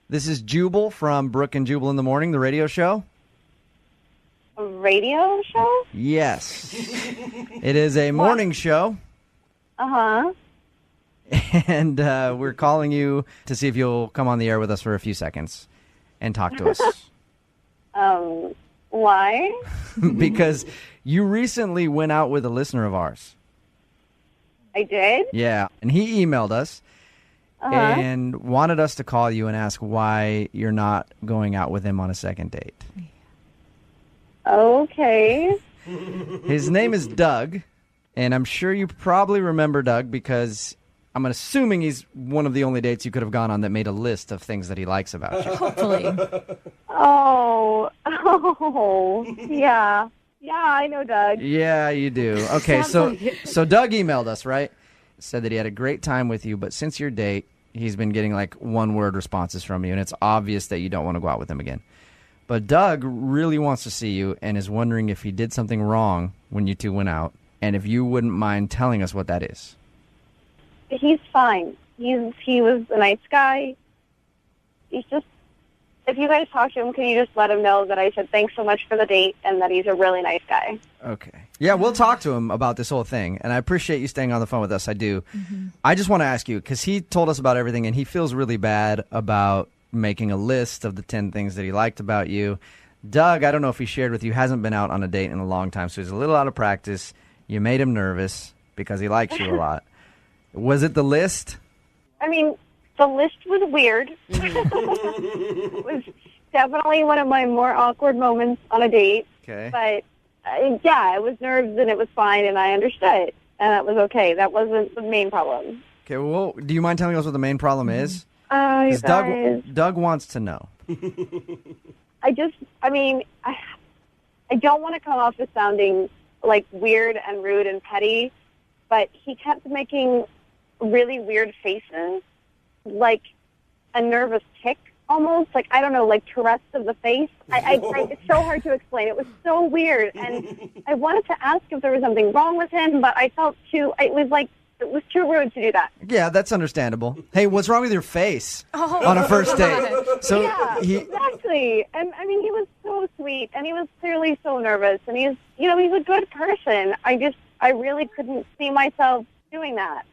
This is Jubal from Brooke and Jubal in the morning, the radio show. A radio show? Yes. It is a morning show, Uh-huh. and we're calling you to see if you'll come on the air with us for a few seconds and talk to us. Why? Because you recently went out with a listener of ours. I did? Yeah, and he emailed us and wanted us to call you and ask why you're not going out with him on a second date. Okay. His name is Doug, and I'm sure you probably remember Doug because I'm assuming he's one of the only dates you could have gone on that made a list of things that he likes about you. Hopefully. Oh, yeah. Yeah, I know Doug. Yeah, you do. Okay, so Doug emailed us, right? Said that he had a great time with you, but since your date, he's been getting like one-word responses from you, and it's obvious that you don't want to go out with him again. But Doug really wants to see you and is wondering if he did something wrong when you two went out, and if you wouldn't mind telling us what that is. He's fine. He was a nice guy. He's just, if you guys talk to him, can you just let him know that I said thanks so much for the date and that he's a really nice guy? Okay. Yeah, we'll talk to him about this whole thing, and I appreciate you staying on the phone with us. I do. I just want to ask you, because he told us about everything, and he feels really bad about making a list of the 10 things that he liked about you. Doug, I don't know if he shared with you, hasn't been out on a date in a long time, so he's a little out of practice. You made him nervous because he likes you a lot. Was it the list? I mean, the list was weird. It was definitely one of my more awkward moments on a date. Okay. But, yeah, it was nerves and it was fine and I understood. And that was okay. That wasn't the main problem. Okay, well, do you mind telling us what the main problem is? You 'Cause guys. Doug wants to know. I don't want to come off as sounding like weird and rude and petty, but he kept making really weird faces, like a nervous tick almost like, I don't know, like Tourette's of the face. It's so hard to explain. It was so weird. And I wanted to ask if there was something wrong with him, but I felt it was too rude to do that. Yeah, that's understandable. Hey, what's wrong with your face on a first date? So yeah, exactly. And I mean, he was so sweet, and he was clearly so nervous, and he's a good person. I really couldn't see myself doing that.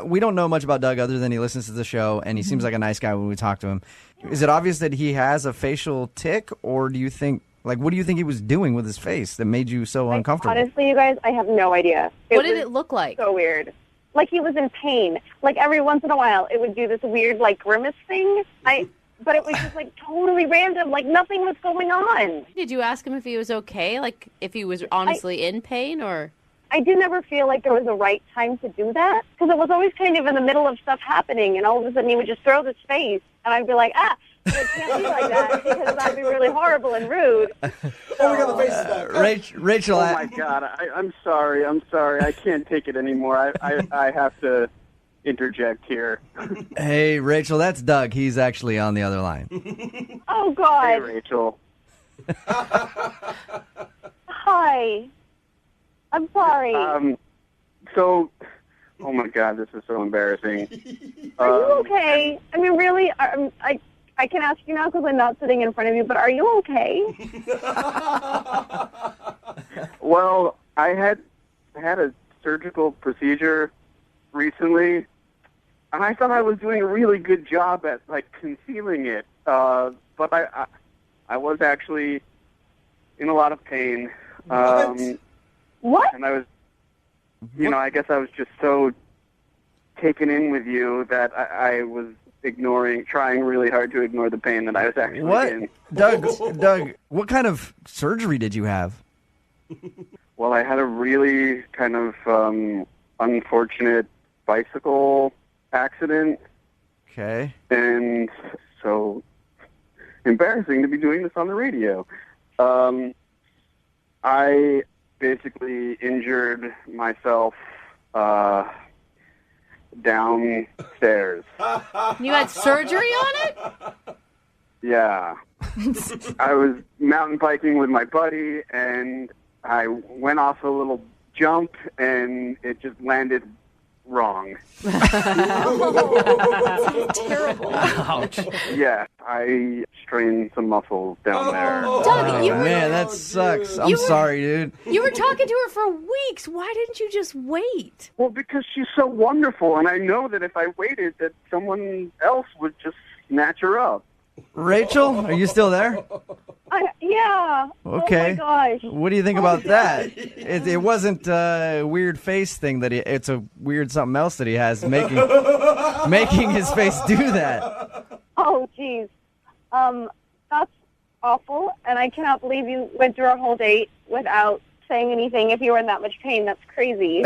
We don't know much about Doug other than he listens to the show, and he seems like a nice guy when we talk to him. Is it obvious that he has a facial tic, or do you think, what do you think he was doing with his face that made you so uncomfortable? Honestly, you guys, I have no idea. What did it look like? So weird. Like he was in pain. Like every once in a while, it would do this weird, like, grimace thing. But it was just, like, totally random. Like, nothing was going on. Did you ask him if he was okay? Like, if he was honestly in pain, or? I did never feel like there was a right time to do that, because it was always kind of in the middle of stuff happening, and all of a sudden he would just throw this face, and I'd be like, but it can't be like that, because that'd be really horrible and rude. Oh, we got the faces back. Rachel. Oh, my God. I'm sorry. I can't take it anymore. I have to interject here. Hey, Rachel, that's Doug. He's actually on the other line. Oh, God. Hey, Rachel. Hi. I'm sorry. Oh my God, this is so embarrassing. Are you okay? I mean, really, I can ask you now because I'm not sitting in front of you, but are you okay? Well, I had a surgical procedure recently, and I thought I was doing a really good job at, like, concealing it. But I was actually in a lot of pain. What? And I was, I guess I was just so taken in with you that I was trying really hard to ignore the pain that I was actually in. Doug, what kind of surgery did you have? Well, I had a really kind of unfortunate bicycle accident. Okay. And so embarrassing to be doing this on the radio. I basically injured myself downstairs. You had surgery on it? Yeah. I was mountain biking with my buddy, and I went off a little jump, and it just landed wrong. Terrible. Ouch. Yeah, I strained some muscles down there. Doug, man, that sucks. I'm sorry, dude. You were talking to her for weeks. Why didn't you just wait? Well, because she's so wonderful, and I know that if I waited, that someone else would just snatch her up. Rachel, are you still there? Yeah. Okay. Oh, my gosh. What do you think about that? It wasn't a weird face thing it's a weird something else that he has making his face do that. Oh, geez. That's awful, and I cannot believe you went through our whole date without saying anything. If you were in that much pain, that's crazy.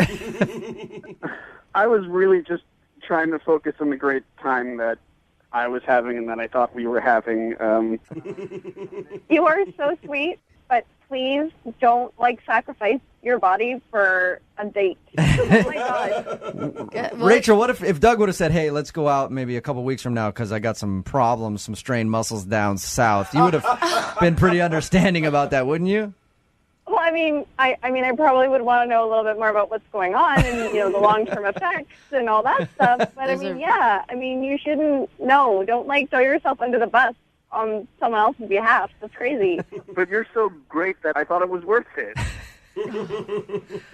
I was really just trying to focus on the great time that I was having and that I thought we were having. You are so sweet, but please don't, sacrifice your body for a date. Oh, my God. Rachel, what if Doug would have said, hey, let's go out maybe a couple weeks from now because I got some problems, some strained muscles down south. You would have been pretty understanding about that, wouldn't you? Well, I mean, I probably would want to know a little bit more about what's going on and, the long-term effects and all that stuff. But, you shouldn't, don't, throw yourself under the bus on someone else's behalf. That's crazy. But you're so great that I thought it was worth it.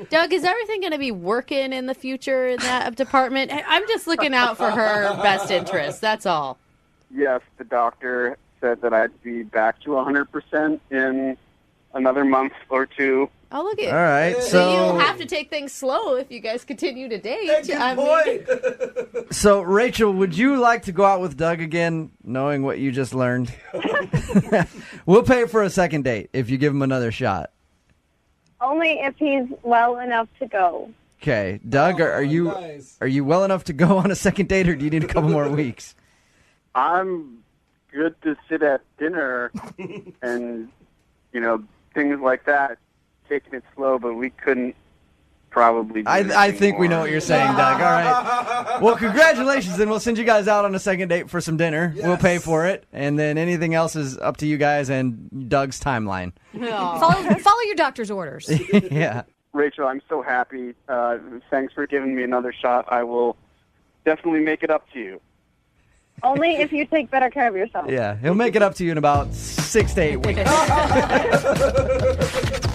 Doug, is everything going to be working in the future in that department? I'm just looking out for her best interest. That's all. Yes, the doctor said that I'd be back to 100% in another month or two. Oh, look at all right. So you'll have to take things slow if you guys continue to date. So, Rachel, would you like to go out with Doug again, knowing what you just learned? We'll pay for a second date if you give him another shot. Only if he's well enough to go. Okay. Doug, are you well enough to go on a second date, or do you need a couple more weeks? I'm good to sit at dinner and, things like that, taking it slow, but we couldn't probably. I think we know what you're saying, Doug. All right. Well, congratulations, and we'll send you guys out on a second date for some dinner. Yes. We'll pay for it, and then anything else is up to you guys and Doug's timeline. Follow your doctor's orders. Yeah. Rachel, I'm so happy. Thanks for giving me another shot. I will definitely make it up to you. Only if you take better care of yourself. Yeah, he'll make it up to you in about 6 to 8 weeks.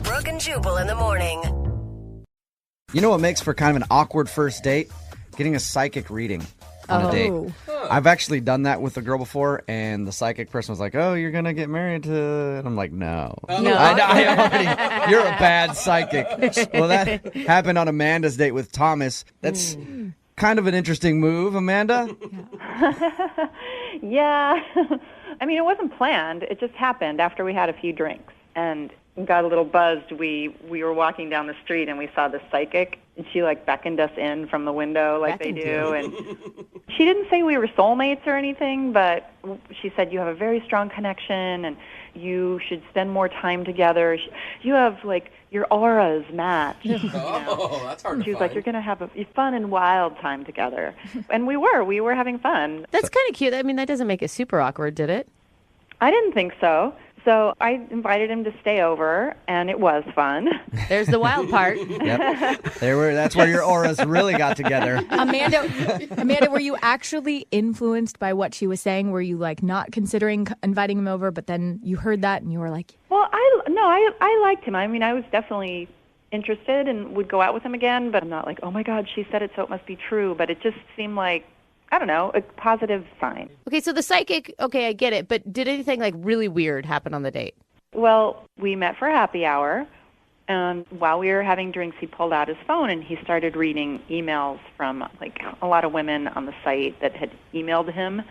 Brooke and Jubal in the morning. You know what makes for kind of an awkward first date? Getting a psychic reading on a date. I've actually done that with a girl before, and the psychic person was like, "Oh, you're going to get married to..." And I'm like, no. I already, you're a bad psychic. Well, that happened on Amanda's date with Thomas. That's kind of an interesting move, Amanda. Yeah. I mean, it wasn't planned. It just happened after we had a few drinks and got a little buzzed. We were walking down the street and we saw the psychic, and she like beckoned us in from the window like they do. And she didn't say we were soulmates or anything, but she said you have a very strong connection and you should spend more time together. You have like your auras match. Oh, that's hard to She was find. like, you're going to have a fun and wild time together. And we were having fun. That's kind of cute. I mean, that doesn't make it super awkward, did it? I didn't think so. So I invited him to stay over, and it was fun. There's the wild part. Yep. That's where your auras really got together. Amanda, were you actually influenced by what she was saying? Were you like not considering inviting him over, but then you heard that and you were like, Well, I liked him. I mean, I was definitely interested and would go out with him again, but I'm not like, oh my God, she said it, so it must be true. But it just seemed like, I don't know, a positive sign. Okay, so the psychic, okay, I get it, but did anything like really weird happen on the date? Well, we met for happy hour, and while we were having drinks, he pulled out his phone and he started reading emails from like a lot of women on the site that had emailed him.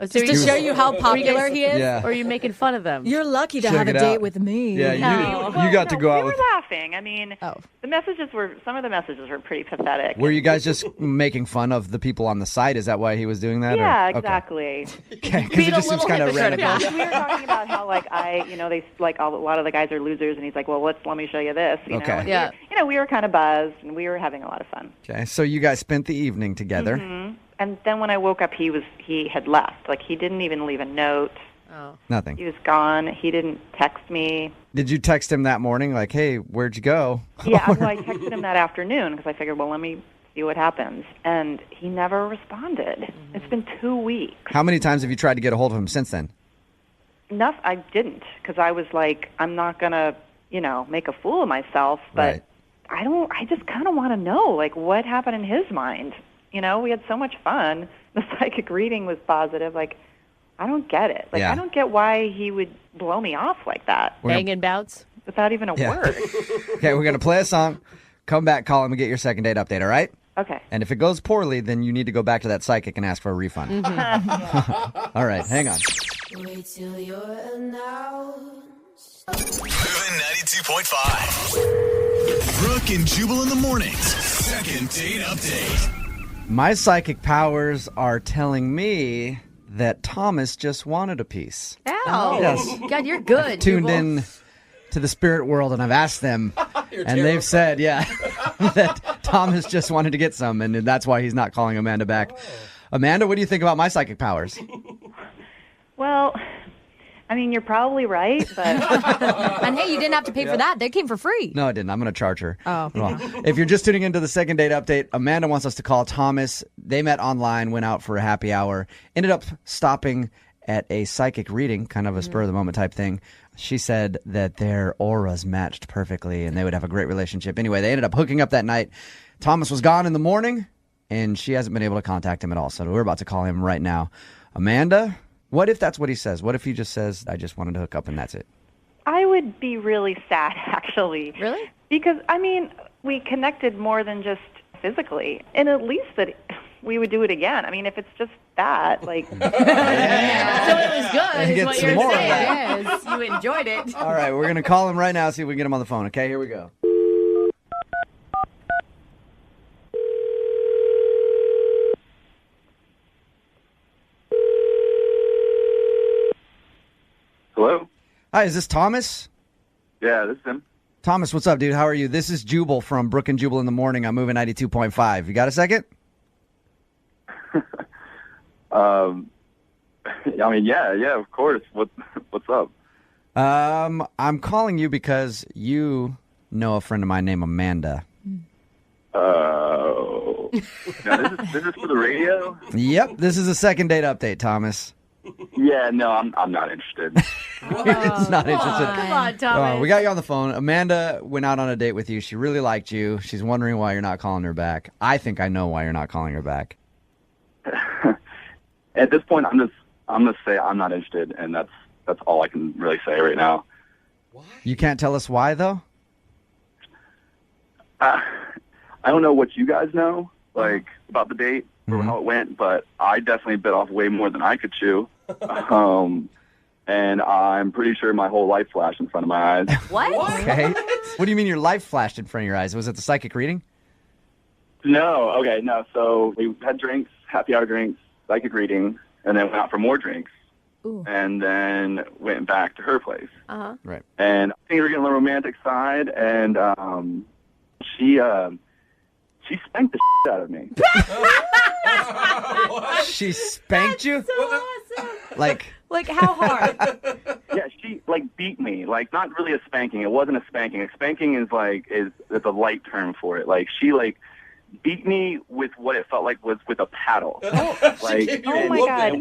just to show you how popular he is? Yeah. Or are you making fun of them? You're lucky to Check have a it date out. with me. Yeah, you got to go out we with... were laughing. I mean, some of the messages were pretty pathetic. Were you guys just making fun of the people on the site? Is that why he was doing that? Yeah, or? Okay. exactly. Okay, because it just seems kind of random. Yeah, we were talking about how they like a lot of the guys are losers, and he's like, well, let me show you this. You know? Okay. And we were kind of buzzed, and we were having a lot of fun. Okay, so you guys spent the evening together. Mm-hmm. And then when I woke up, he had left. Like, he didn't even leave a note. Oh. Nothing. He was gone. He didn't text me. Did you text him that morning, like, hey, where'd you go? Yeah, well, I texted him that afternoon because I figured, well, let me see what happens. And he never responded. Mm-hmm. It's been 2 weeks. How many times have you tried to get a hold of him since then? Enough, I didn't, because I was like, I'm not going to, make a fool of myself. But right. I just kind of want to know, like, what happened in his mind. We had so much fun. The psychic reading was positive. Like, I don't get it. Like, Yeah. I don't get why he would blow me off like that. Banging bouts? Without even a word. Okay, we're going to play a song. Come back, call him, and get your second date update, all right? Okay. And if it goes poorly, then you need to go back to that psychic and ask for a refund. All right, hang on. Wait till you're announced. Moving 92.5. Brooke and Jubal in the mornings. Second date update. My psychic powers are telling me that Thomas just wanted a piece. Ow. Yes. God, you're good. Tuned Jubal. in to the spirit world, and I've asked them, and they've said, that Thomas just wanted to get some, and that's why he's not calling Amanda back. Amanda, what do you think about my psychic powers? Well, I mean, you're probably right, but... and hey, you didn't have to pay for that. They came for free. No, I didn't. I'm going to charge her. Oh. Well, if you're just tuning into the second date update, Amanda wants us to call Thomas. They met online, went out for a happy hour, ended up stopping at a psychic reading, kind of a spur-of-the-moment type thing. She said that their auras matched perfectly and they would have a great relationship. Anyway, they ended up hooking up that night. Thomas was gone in the morning, and she hasn't been able to contact him at all, so we're about to call him right now. Amanda, what if that's what he says? What if he just says, I just wanted to hook up and that's it? I would be really sad, actually. Really? Because, I mean, we connected more than just physically. And at least that we would do it again. I mean, if it's just that, like... So it was good, is Get what some you're more of saying. that. Yes, you enjoyed it. All right, we're going to call him right now, see if we can get him on the phone. Okay, here we go. Hello? Hi, is this Thomas? Yeah, this is him. Thomas, what's up, dude? How are you? This is Jubal from Brooke and Jubal in the Morning. I'm moving 92.5. You got a second? I mean, yeah, of course. What's up? I'm calling you because you know a friend of mine named Amanda. Now, this is for the radio? Yep, this is a second date update, Thomas. Yeah, no, I'm not interested. It's not interested. Come on, Thomas. We got you on the phone. Amanda went out on a date with you. She really liked you. She's wondering why you're not calling her back. I think I know why you're not calling her back. At this point, I'm gonna say I'm not interested, and that's all I can really say right now. You can't tell us why, though? I don't know what you guys know, like, about the date or how it went, but I definitely bit off way more than I could chew. And I'm pretty sure my whole life flashed in front of my eyes. What? Okay. What do you mean your life flashed in front of your eyes? Was it the psychic reading? No. So we had drinks, happy hour drinks, psychic reading, and then went out for more drinks. Ooh. And then went back to her place. Uh-huh. Right. And I think we were getting on the romantic side, and she spanked the shit out of me. She spanked you? So awesome. Like how hard? Yeah, she beat me. Not really a spanking. It wasn't a spanking. A spanking is a light term for it. She beat me with what it felt like was with a paddle. Oh my God! It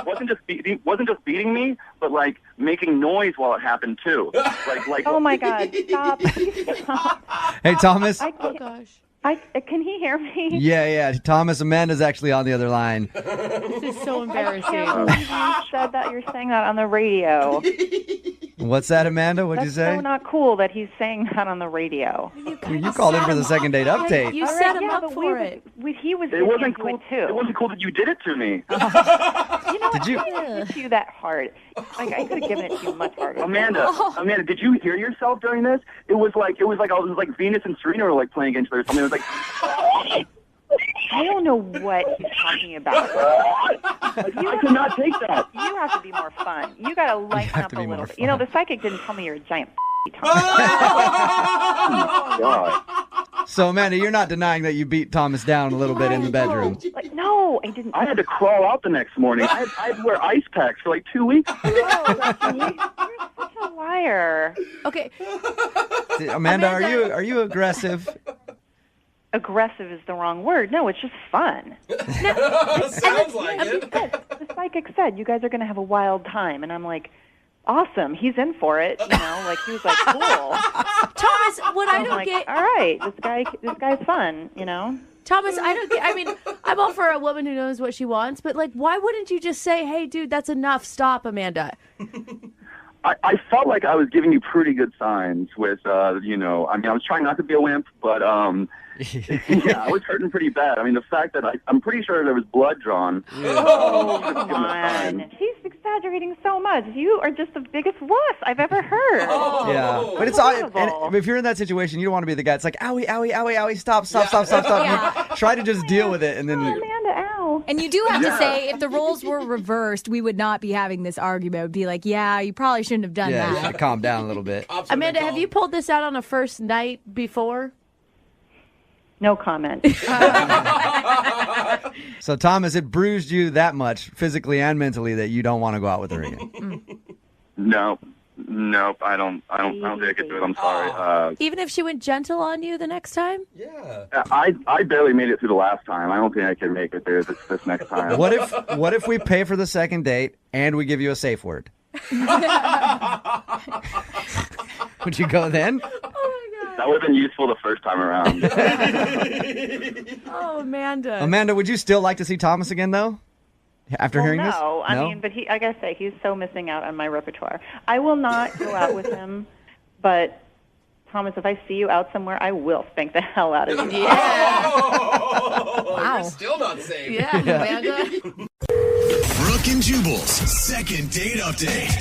wasn't just beating me, but making noise while it happened too. Oh my God! Stop! Stop. Hey, Thomas. Oh gosh. Can he hear me? Yeah. Thomas, Amanda's actually on the other line. This is so embarrassing. I can't believe you said that. You're saying that on the radio. What's that, Amanda? What'd you say? That's so not cool that he's saying that on the radio. You called in for the second date update. You set him up for it. He was. It wasn't cool. It too. It wasn't cool that you did it to me. Did you? I didn't hit you that hard. I could have given it to you much harder. Amanda, did you hear yourself during this? It was like Venus and Serena were playing against each other or something. It was like. I don't know what he's talking about. I cannot take that. You have to be more fun. You got to lighten up a little bit. The psychic didn't tell me you're a giant Thomas. Oh, God. So, Amanda, you're not denying that you beat Thomas down a little bit in the bedroom. No, I didn't. I had to crawl out the next morning. I had to wear ice packs for 2 weeks. You're such a liar. Okay. Amanda, are you aggressive? Aggressive is the wrong word. No, it's just fun. It sounds like it. The psychic said you guys are going to have a wild time, and I'm like, awesome. He's in for it. He was like, cool. Thomas, what I don't get. All right, this guy's fun. Thomas, I don't get. I mean, I'm all for a woman who knows what she wants, but why wouldn't you just say, "Hey, dude, that's enough. Stop, Amanda." I felt like I was giving you pretty good signs with, I was trying not to be a wimp, but, yeah, I was hurting pretty bad. I mean, the fact that I'm pretty sure there was blood drawn. Oh, come on. He's exaggerating so much. You are just the biggest wuss I've ever heard. Oh. Yeah. But it's all, and if you're in that situation, you don't want to be the guy. It's like, owie, owie, owie, owie, stop. Yeah. You try to just deal with it, and then... Amanda, ow. And you do have to say, if the roles were reversed, we would not be having this argument. It would be like, yeah, you probably shouldn't have done that. Yeah, calm down a little bit. Amanda, have you pulled this out on a first night before? No comment. So, Thomas, it bruised you that much, physically and mentally, that you don't want to go out with her again. Nope, I don't think I could do it. I'm sorry. Even if she went gentle on you the next time? Yeah. I barely made it through the last time. I don't think I can make it there this next time. What if we pay for the second date and we give you a safe word? Would you go then? That would have been useful the first time around. Oh, Amanda. Amanda, would you still like to see Thomas again, though? After hearing this? No, I mean, but like I say, he's so missing out on my repertoire. I will not go out with him, but Thomas, if I see you out somewhere, I will spank the hell out of you. Yeah. Wow. You're still not safe. Yeah, Amanda. Brooke and Jubal's second date update.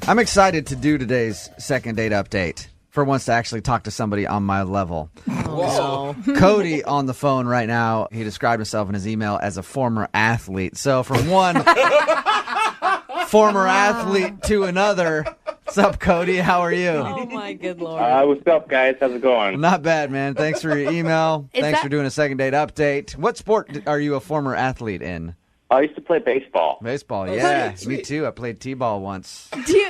I'm excited to do today's second date update. For once to actually talk to somebody on my level. Whoa. Cody on the phone right now, he described himself in his email as a former athlete. So from one former athlete to another, What's up, Cody? How are you? Oh, my good Lord. What's up, guys? How's it going? Not bad, man. Thanks for your email. Is Thanks that- for doing a second date update. What sport are you a former athlete in? I used to play baseball. Baseball, Oh, yeah. sweet. Me too. I played t-ball once Do you,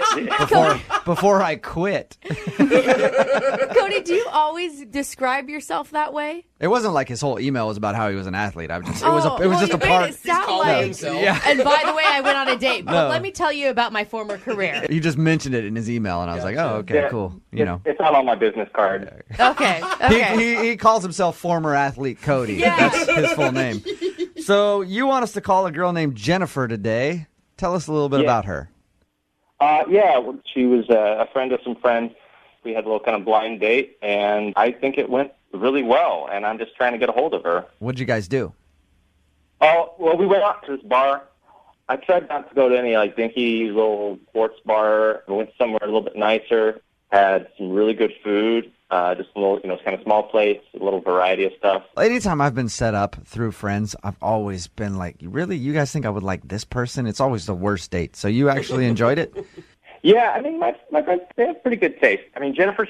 before I quit. Cody, do you always describe yourself that way? It wasn't like his whole email was about how he was an athlete. It was just you a made part. It sound calling like, himself. Yeah. And by the way, I went on a date. But No. let me tell you about my former career. He just mentioned it in his email, and I was like, oh, okay, Yeah. cool. You know. It's not on my business card. Okay. He calls himself former athlete Cody. Yeah. That's his full name. So you want us to call a girl named Jennifer today. Tell us a little bit about her. She was a friend of some friends. We had a little kind of blind date, and I think it went really well, and I'm just trying to get a hold of her. What'd you guys do? Oh, well, we went out to this bar. I tried not to go to any, like, dinky little sports bar. We went somewhere a little bit nicer, had some really good food, just a little, kind of small plates, a little variety of stuff. Anytime I've been set up through friends, I've always been like, really? You guys think I would like this person? It's always the worst date. So you actually enjoyed it? Yeah, I mean, my friends, they have pretty good taste. I mean, Jennifer,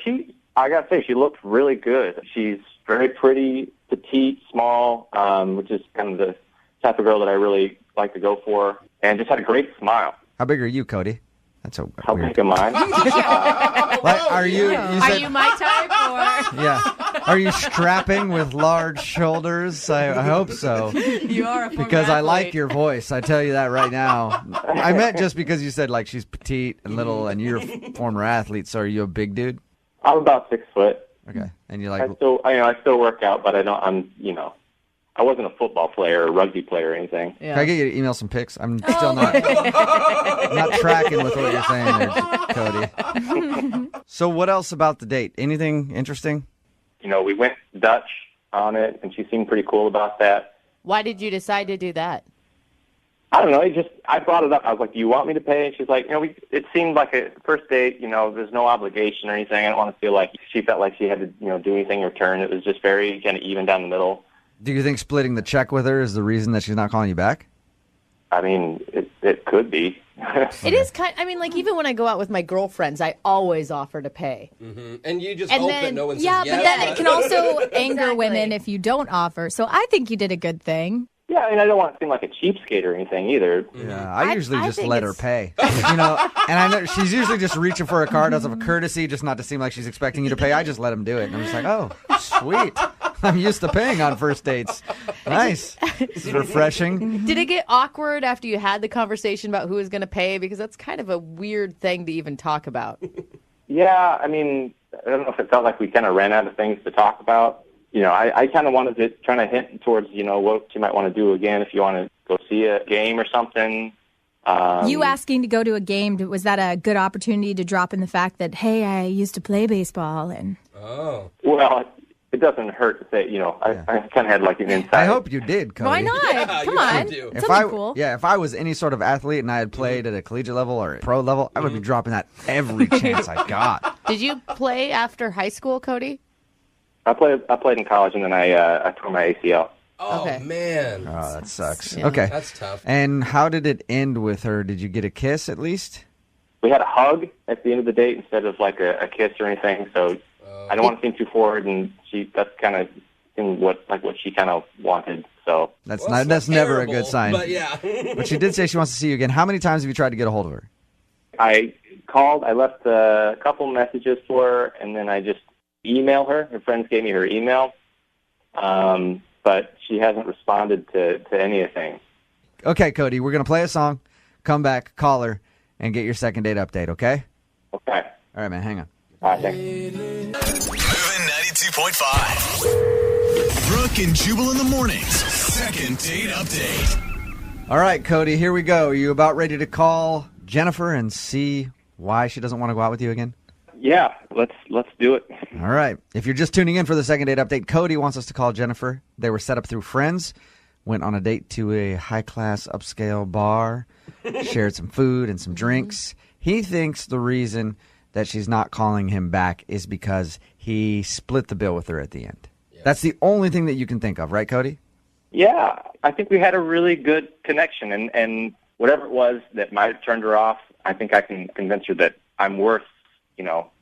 I got to say, she looked really good. She's very pretty, petite, small, which is kind of the type of girl that I really like to go for, and just had a great smile. How big are you, Cody? That's a How weird. big am I? Are you? Are you my type or? Yeah. Are you strapping with large shoulders? I hope so. You are a former Because I like athlete. your voice. I tell you that right now. I meant just because you said like she's petite and little, and you're a former athlete. So are you a big dude? I'm about 6 foot. Okay. And you I like? still work out, but I wasn't a football player or rugby player or anything. Can I get you to email some pics? I'm still not tracking with what you're saying there, Cody. So what else about the date? Anything interesting? We went Dutch on it, and she seemed pretty cool about that. Why did you decide to do that? I don't know. I brought it up. I was like, "Do you want me to pay?" And she's like, it seemed like a first date. There's no obligation or anything. I don't want to feel like she felt like she had to, do anything in return. It was just very kind of even down the middle. Do you think splitting the check with her is the reason that she's not calling you back? I mean, it could be. It is even when I go out with my girlfriends, I always offer to pay. Mm-hmm. And you just And hope then- that no one Yeah, says yes. but then it can also anger Exactly. women if you don't offer. So I think you did a good thing. Yeah, I mean, I don't want to seem like a cheapskate or anything either. Yeah, I usually I just think let her it's- pay. And I know she's usually just reaching for a card as of a courtesy, just not to seem like she's expecting you to pay. I just let him do it. And I'm just like, oh, sweet. I'm used to paying on first dates. Nice. This is refreshing. Did it get awkward after you had the conversation about who was going to pay? Because that's kind of a weird thing to even talk about. Yeah, I mean, I don't know if it felt like we kind of ran out of things to talk about. I kind of wanted to try to hint towards, what you might want to do again if you want to go see a game or something. You asking to go to a game, was that a good opportunity to drop in the fact that, hey, I used to play baseball? And Oh. Well, it doesn't hurt to say, I kind of had like an inside. I hope you did, Cody. why not? Yeah, Come you on. should do. It's something cool. If I was any sort of athlete and I had played at a collegiate level or a pro level, I would be dropping that every chance I got. Did you play after high school, Cody? I played in college, and then I tore my ACL. Oh, Okay. man. Oh, that sucks. Yeah. Okay. That's tough. And how did it end with her? Did you get a kiss at least? We had a hug at the end of the date instead of like a kiss or anything. So I don't want to seem too forward, and that's kind of what she kind of wanted. So That's Well, it's that's not never a terrible, good sign. But yeah. But she did say she wants to see you again. How many times have you tried to get a hold of her? I called. I left a couple messages for her, and then I just emailed her. Her friends gave me her email, but she hasn't responded to anything. Okay, Cody, we're going to play a song, come back, call her, and get your second date update, okay? Okay. All right, man, hang on. All right, thanks. Moving 92.5. Brooke and Jubal in the mornings. Second date update. All right, Cody, here we go. Are you about ready to call Jennifer and see why she doesn't want to go out with you again? Yeah, let's do it. All right. If you're just tuning in for the second date update, Cody wants us to call Jennifer. They were set up through friends, went on a date to a high-class upscale bar, shared some food and some drinks. He thinks the reason that she's not calling him back is because he split the bill with her at the end. That's the only thing that you can think of, right, Cody? Yeah, I think we had a really good connection, and whatever it was that might have turned her off, I think I can convince her that I'm worth,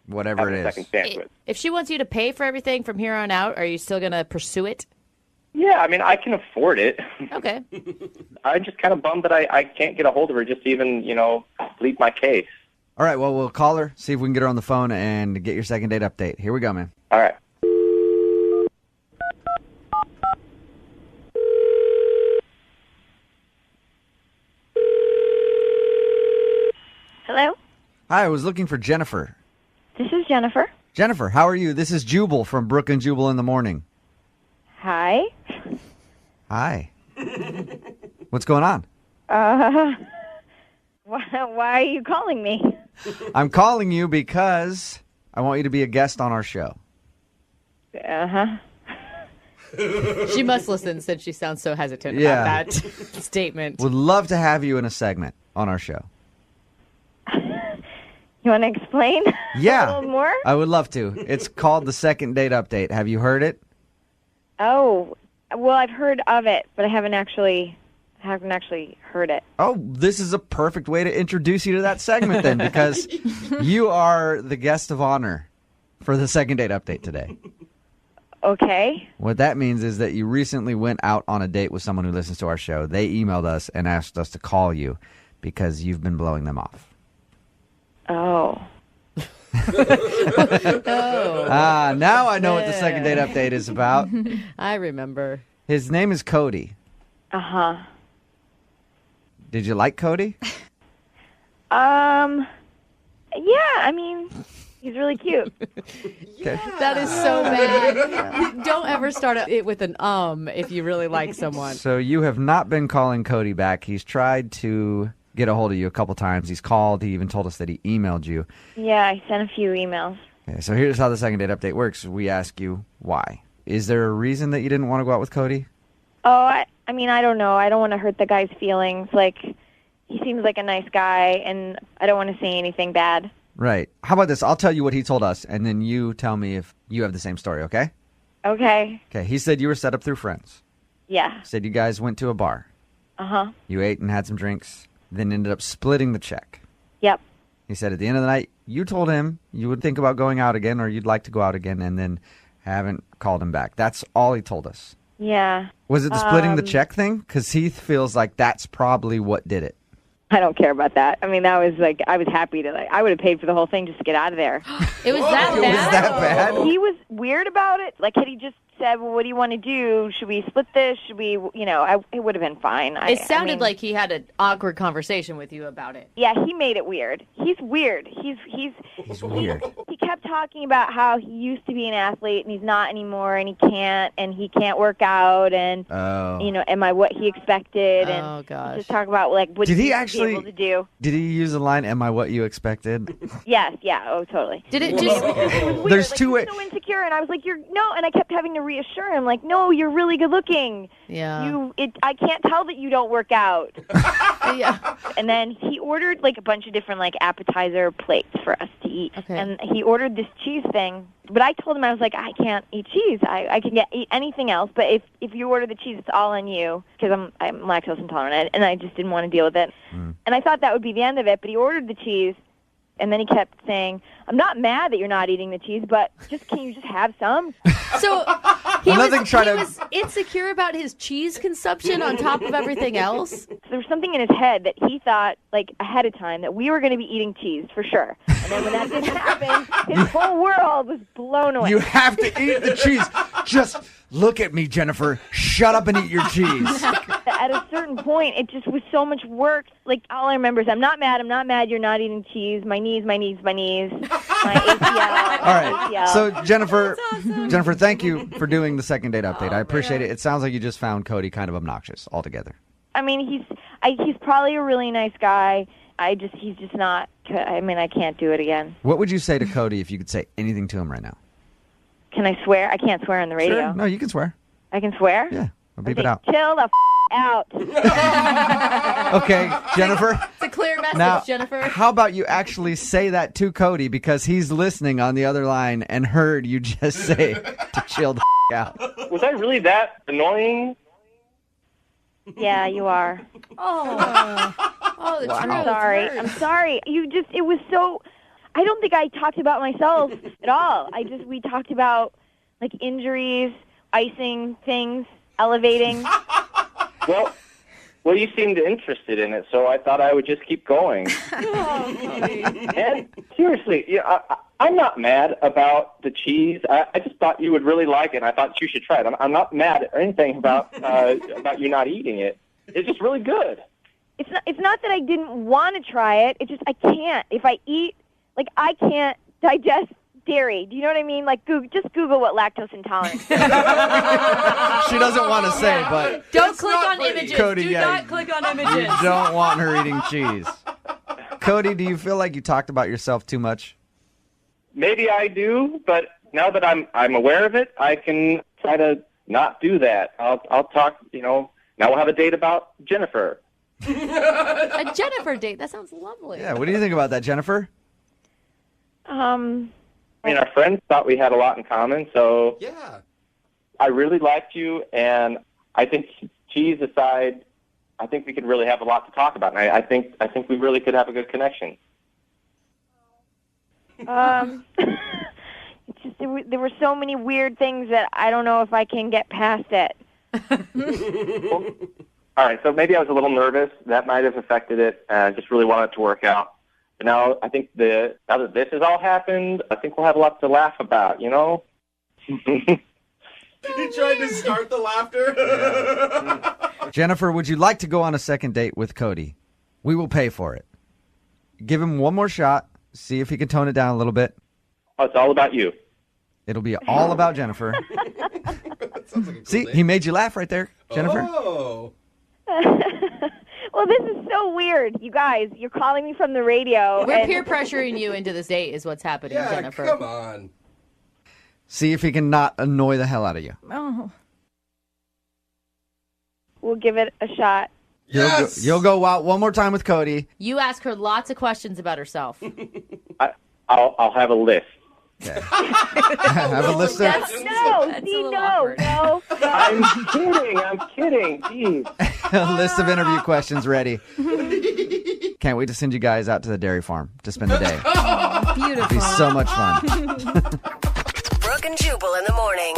whatever having it a is. second chance with. If she wants you to pay for everything from here on out, are you still going to pursue it? Yeah, I mean, I can afford it. Okay. I'm just kind of bummed that I can't get a hold of her just to even, plead my case. All right, well, we'll call her, see if we can get her on the phone and get your second date update. Here we go, man. All right. Hello? Hi, I was looking for Jennifer. This is Jennifer. Jennifer, how are you? This is Jubal from Brooke and Jubal in the morning. Hi. Hi. What's going on? Why are you calling me? I'm calling you because I want you to be a guest on our show. Uh-huh. She must listen since she sounds so hesitant Yeah. about that statement. Would love to have you in a segment on our show. You want to explain Yeah. a little more? I would love to. It's called the second date update. Have you heard it? Oh, well, I've heard of it, but I haven't actually heard it. Oh, this is a perfect way to introduce you to that segment then, because you are the guest of honor for the second date update today. Okay. What that means is that you recently went out on a date with someone who listens to our show. They emailed us and asked us to call you because you've been blowing them off. Oh. Now I know what the second date update is about. I remember. His name is Cody. Uh-huh. Did you like Cody? Yeah, I mean, he's really cute. Okay. That is so bad. Don't ever start it with an if you really like someone. So you have not been calling Cody back. He's tried to get a hold of you a couple times. He's called. He even told us that he emailed you. Yeah, I sent a few emails. Okay, so here's how the second date update works. We ask you why. Is there a reason that you didn't want to go out with Cody? Oh, I mean, I don't know. I don't want to hurt the guy's feelings. Like, he seems like a nice guy, and I don't want to say anything bad. Right. How about this? I'll tell you what he told us, and then you tell me if you have the same story, okay? Okay. Okay, he said you were set up through friends. Yeah. He said you guys went to a bar. Uh-huh. You ate and had some drinks, then ended up splitting the check. Yep. He said at the end of the night, you told him you would think about going out again or you'd like to go out again, and then haven't called him back. That's all he told us. Yeah. Was it the splitting the check thing? Because he feels like that's probably what did it. I don't care about that. I mean, that was like, I was happy to, I would have paid for the whole thing just to get out of there. It was that bad? It was that bad? He was weird about it. Like, had he just said, well, what do you want to do? Should we split this? Should we, it would have been fine. It sounded like he had an awkward conversation with you about it. Yeah, he made it weird. He's weird. He's weird. He kept talking about how he used to be an athlete and he's not anymore, and he can't work out, and am I what he expected? And oh gosh, just talk about like what did he be actually able to do. Did he use the line, "Am I what you expected"? Yes, yeah, oh totally. Did it just? It was weird. There's like, two he ways. was so insecure, and I was like, and I kept having to reassure him, like, no, you're really good looking. Yeah. I can't tell that you don't work out. Yeah. And then he ordered like a bunch of different like appetizer plates for us to eat. Okay. And he ordered this cheese thing, but I told him, I was like, I can't eat cheese. I can eat anything else, but if you order the cheese, it's all on you, because I'm lactose intolerant, and I just didn't want to deal with it. And I thought that would be the end of it, but he ordered the cheese. And then he kept saying, I'm not mad that you're not eating the cheese, but can you just have some? So he was insecure about his cheese consumption on top of everything else? There was something in his head that he thought, like, ahead of time, that we were going to be eating cheese, for sure. And then when that didn't happen, his whole world was blown away. You have to eat the cheese. Just look at me, Jennifer. Shut up and eat your cheese. At a certain point, it just was so much work. Like, all I remember is, I'm not mad you're not eating cheese. My knees. My ACL. All right. ACL. So, Jennifer, thank you for doing the second date update. I appreciate it. It sounds like you just found Cody kind of obnoxious altogether. I mean, he's probably a really nice guy. He's just not. I mean, I can't do it again. What would you say to Cody if you could say anything to him right now? Can I swear? I can't swear on the radio. Sure. No, you can swear. I can swear? Yeah. I'll beep it out. Chill the out. Okay, Jennifer. It's a clear message, Now, Jennifer. How about you actually say that to Cody, because he's listening on the other line and heard you just say to chill the out. Was I really that annoying? Yeah, you are. Oh, the I'm truth sorry. hurts. I'm sorry. It was so. I don't think I talked about myself at all. We talked about like injuries, icing things, elevating. Well, you seemed interested in it, so I thought I would just keep going. And seriously, I'm not mad about the cheese. I just thought you would really like it, and I thought you should try it. I'm not mad or anything about you not eating it. It's just really good. It's not that I didn't want to try it. It's just I can't. If I eat, like, I can't digest dairy. Do you know what I mean? Like, just Google what lactose intolerance is. She doesn't want to say, but Don't click on images. Cody, Do not click on images. you don't want her eating cheese. Cody, do you feel like you talked about yourself too much? Maybe I do, but now that I'm aware of it, I can try to not do that. I'll talk. Now we'll have a date about Jennifer. A Jennifer date. That sounds lovely. Yeah. What do you think about that, Jennifer? I mean, our friends thought we had a lot in common, so Yeah. I really liked you, and I think cheese aside, I think we could really have a lot to talk about, and I think we really could have a good connection. It's just there were so many weird things that I don't know if I can get past it. All right, so maybe I was a little nervous. That might have affected it. I just really wanted it to work out. But now I think now that this has all happened, I think we'll have a lot to laugh about, You tried to start the laughter. Jennifer, would you like to go on a second date with Cody? We will pay for it. Give him one more shot. See if he can tone it down a little bit. Oh, it's all about you. It'll be all about Jennifer. See, he made you laugh right there, Jennifer. Oh. Well, this is so weird. You guys, you're calling me from the radio. We're peer pressuring you into this date is what's happening, Yeah, Jennifer. come on. See if he can not annoy the hell out of you. Oh. We'll give it a shot. Yes! You'll go out one more time with Cody. You ask her lots of questions about herself. I'll have a list. Have a list of... No. I'm kidding. Jeez. a list of interview questions ready. Can't wait to send you guys out to the dairy farm to spend the day. Beautiful. It'll be so much fun. Brooke and Jubal in the morning.